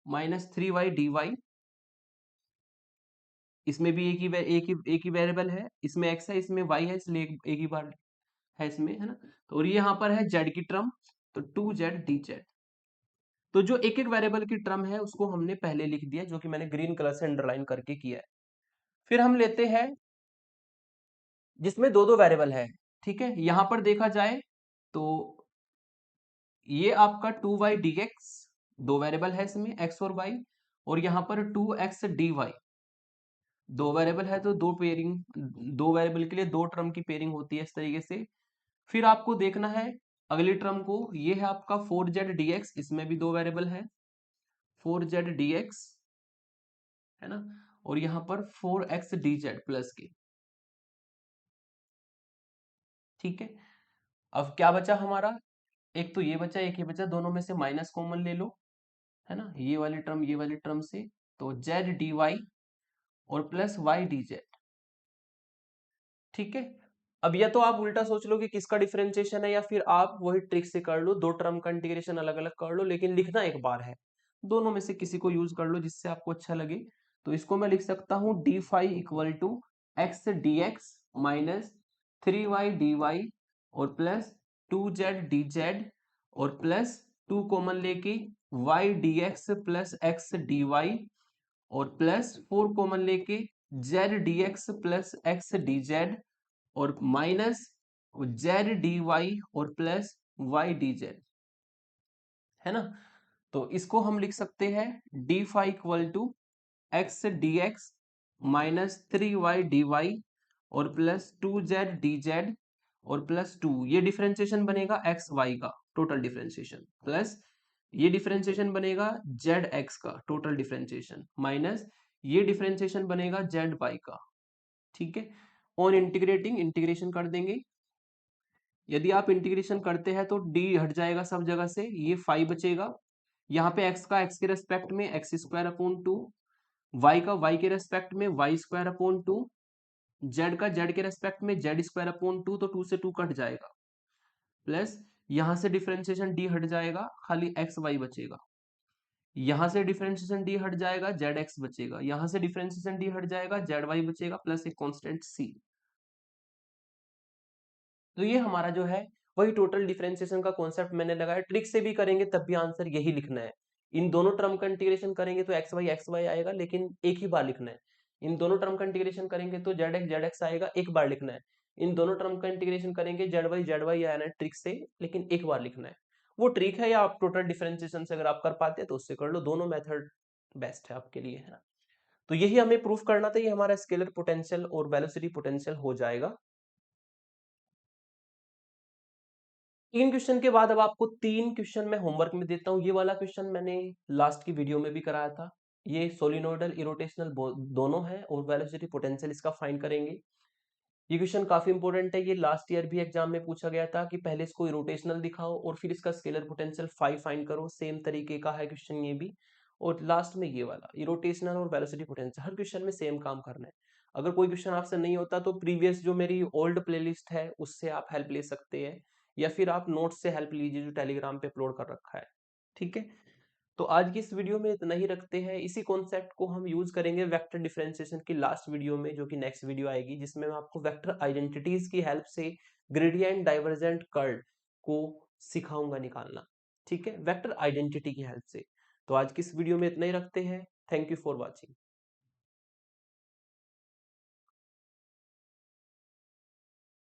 minus three y d y, इसमें भी एक ही वेरिएबल है, इसमें x है इसमें y है इसलिए एक ही बार है इसमें, है ना। तो और ये यहाँ पर है z की टर्म, तो टू जेड डी जेड। तो जो एक एक वेरिएबल की टर्म है उसको हमने पहले लिख दिया, जो कि मैंने ग्रीन कलर से अंडरलाइन करके किया है। फिर हम लेते हैं जिसमें दो दो वेरिएबल है। ठीक है, यहां पर देखा जाए तो ये आपका टू वाई डी एक्स, दो वेरिएबल है इसमें x और y, और यहाँ पर टू एक्स डी वाई, दो वेरिएबल है तो दो पेयरिंग, दो वेरिएबल के लिए दो टर्म की पेयरिंग होती है इस तरीके से। फिर आपको देखना है अगली टर्म को, ये है आपका फोर जेड डी एक्स, इसमें भी दो वेरिएबल है, फोर जेड डी एक्स, है ना, और यहाँ पर four x d z plus के। ठीक है, अब क्या बचा हमारा, एक तो ये बचा एक ये बचा, दोनों में से माइनस कॉमन ले लो, है ना, ये वाली टर्म से, तो जेड डी वाई और प्लस वाई डी जेड। ठीक है, अब या तो आप उल्टा सोच लो कि किसका डिफरेंशिएशन है, या फिर आप वही ट्रिक से कर लो, दो टर्म का इंटीग्रेशन अलग अलग कर लो, लेकिन लिखना एक बार है। दोनों में से किसी को यूज कर लो जिससे आपको अच्छा लगे। तो इसको मैं लिख सकता हूं d phi equal to x d x minus 3y dy और प्लस 2z dz और प्लस 2 कॉमन लेके y dx plus x dy और प्लस 4 कॉमन लेके z dx plus x dz और माइनस जेड डी वाई और plus y d z, है ना। तो इसको हम लिख सकते हैं d phi equal to x d x minus 3y d y और प्लस 2z डी जेड और प्लस 2, ये डिफरेंशिएशन बनेगा एक्स वाई का टोटल डिफरेंशिएशन, प्लस ये डिफरेंशिएशन बनेगा जेड एक्स का टोटल डिफरेंशिएशन, माइनस ये डिफरेंशिएशन बनेगा जेड वाई का। ठीक है, ऑन इंटीग्रेटिंग इंटीग्रेशन कर देंगे। यदि आप इंटीग्रेशन करते हैं तो डी हट जाएगा सब जगह से, ये 5 बचेगा। यहाँ पे x का x के रेस्पेक्ट में एक्स स्क्वायर अपॉन 2, y का y के रेस्पेक्ट में वाई स्क्वायर अपॉन 2, z का z के रेस्पेक्ट में जेड स्क्वायर अपॉन 2, तो 2 से 2 कट जाएगा, प्लस यहाँ से डिफरेंशिएशन d हट जाएगा, खाली एक्स वाई बचेगा। यहाँ से डिफरेंशिएशन d हट जाएगा, जेड एक्स बचेगा। यहाँ से डिफरेंशिएशन d हट जाएगा, जेड वाई बचेगा, प्लस एक कांस्टेंट c। तो ये हमारा जो है वही टोटल डिफरेंशिएशन का कॉन्सेप्ट मैंने लगाया। ट्रिक से भी करेंगे तब भी आंसर यही लिखना है। इन दोनों टर्म का इंटीग्रेशन करेंगे तो एक्स वाई आएगा, लेकिन एक ही बार लिखना है। इन दोनों टर्म का इंटीग्रेशन करेंगे तो जेड एक्स आएगा, एक बार लिखना है। इन दोनों टर्म का इंटीग्रेशन करेंगे जेड वाई आना है ट्रिक से, लेकिन एक बार लिखना है। वो ट्रिक है, या आप टोटल डिफरेंशिएशन से अगर आप कर पाते हैं तो उससे कर लो, दोनों मेथड बेस्ट है आपके लिए, है ना। तो यही हमें प्रूफ करना था, ये हमारा स्केलर पोटेंशियल और वेलोसिटी पोटेंशियल हो जाएगा। तीन क्वेश्चन के बाद अब आपको तीन क्वेश्चन मैं होमवर्क में देता हूं। ये वाला क्वेश्चन मैंने लास्ट की वीडियो में भी कराया था। ये सोलिनोइडल इरोटेशनल दोनों है और वेलोसिटी पोटेंशियल इसका फाइंड करेंगे। ये क्वेश्चन काफी इंपॉर्टेंट है, ये लास्ट ईयर भी एग्जाम में पूछा गया था कि पहले इसको इरोटेशनल दिखाओ और फिर इसका स्केलर पोटेंशियल फाइंड करो। सेम तरीके का है क्वेश्चन ये भी। और लास्ट में ये वाला इरोटेशनल और वेलोसिटी पोटेंशियल, हर क्वेश्चन में सेम काम करना है। अगर कोई क्वेश्चन आपसे नहीं होता तो प्रीवियस जो मेरी ओल्ड प्लेलिस्ट है उससे आप हेल्प ले सकते हैं, या फिर आप नोट्स से हेल्प लीजिए जो टेलीग्राम पे अपलोड कर रखा है। ठीक है, तो आज की इस वीडियो में इतना ही रखते हैं। इसी कॉन्सेप्ट को हम यूज करेंगे वेक्टर डिफरेंशिएशन की लास्ट वीडियो में, जो कि नेक्स्ट वीडियो आएगी, जिसमें मैं आपको वेक्टर आइडेंटिटीज की हेल्प से ग्रेडियंट डाइवर्जेंट कर्ल को सिखाऊंगा निकालना। ठीक है, वेक्टर आइडेंटिटी की हेल्प से। तो आज की इस वीडियो में इतना ही रखते हैं। Thank you for watching.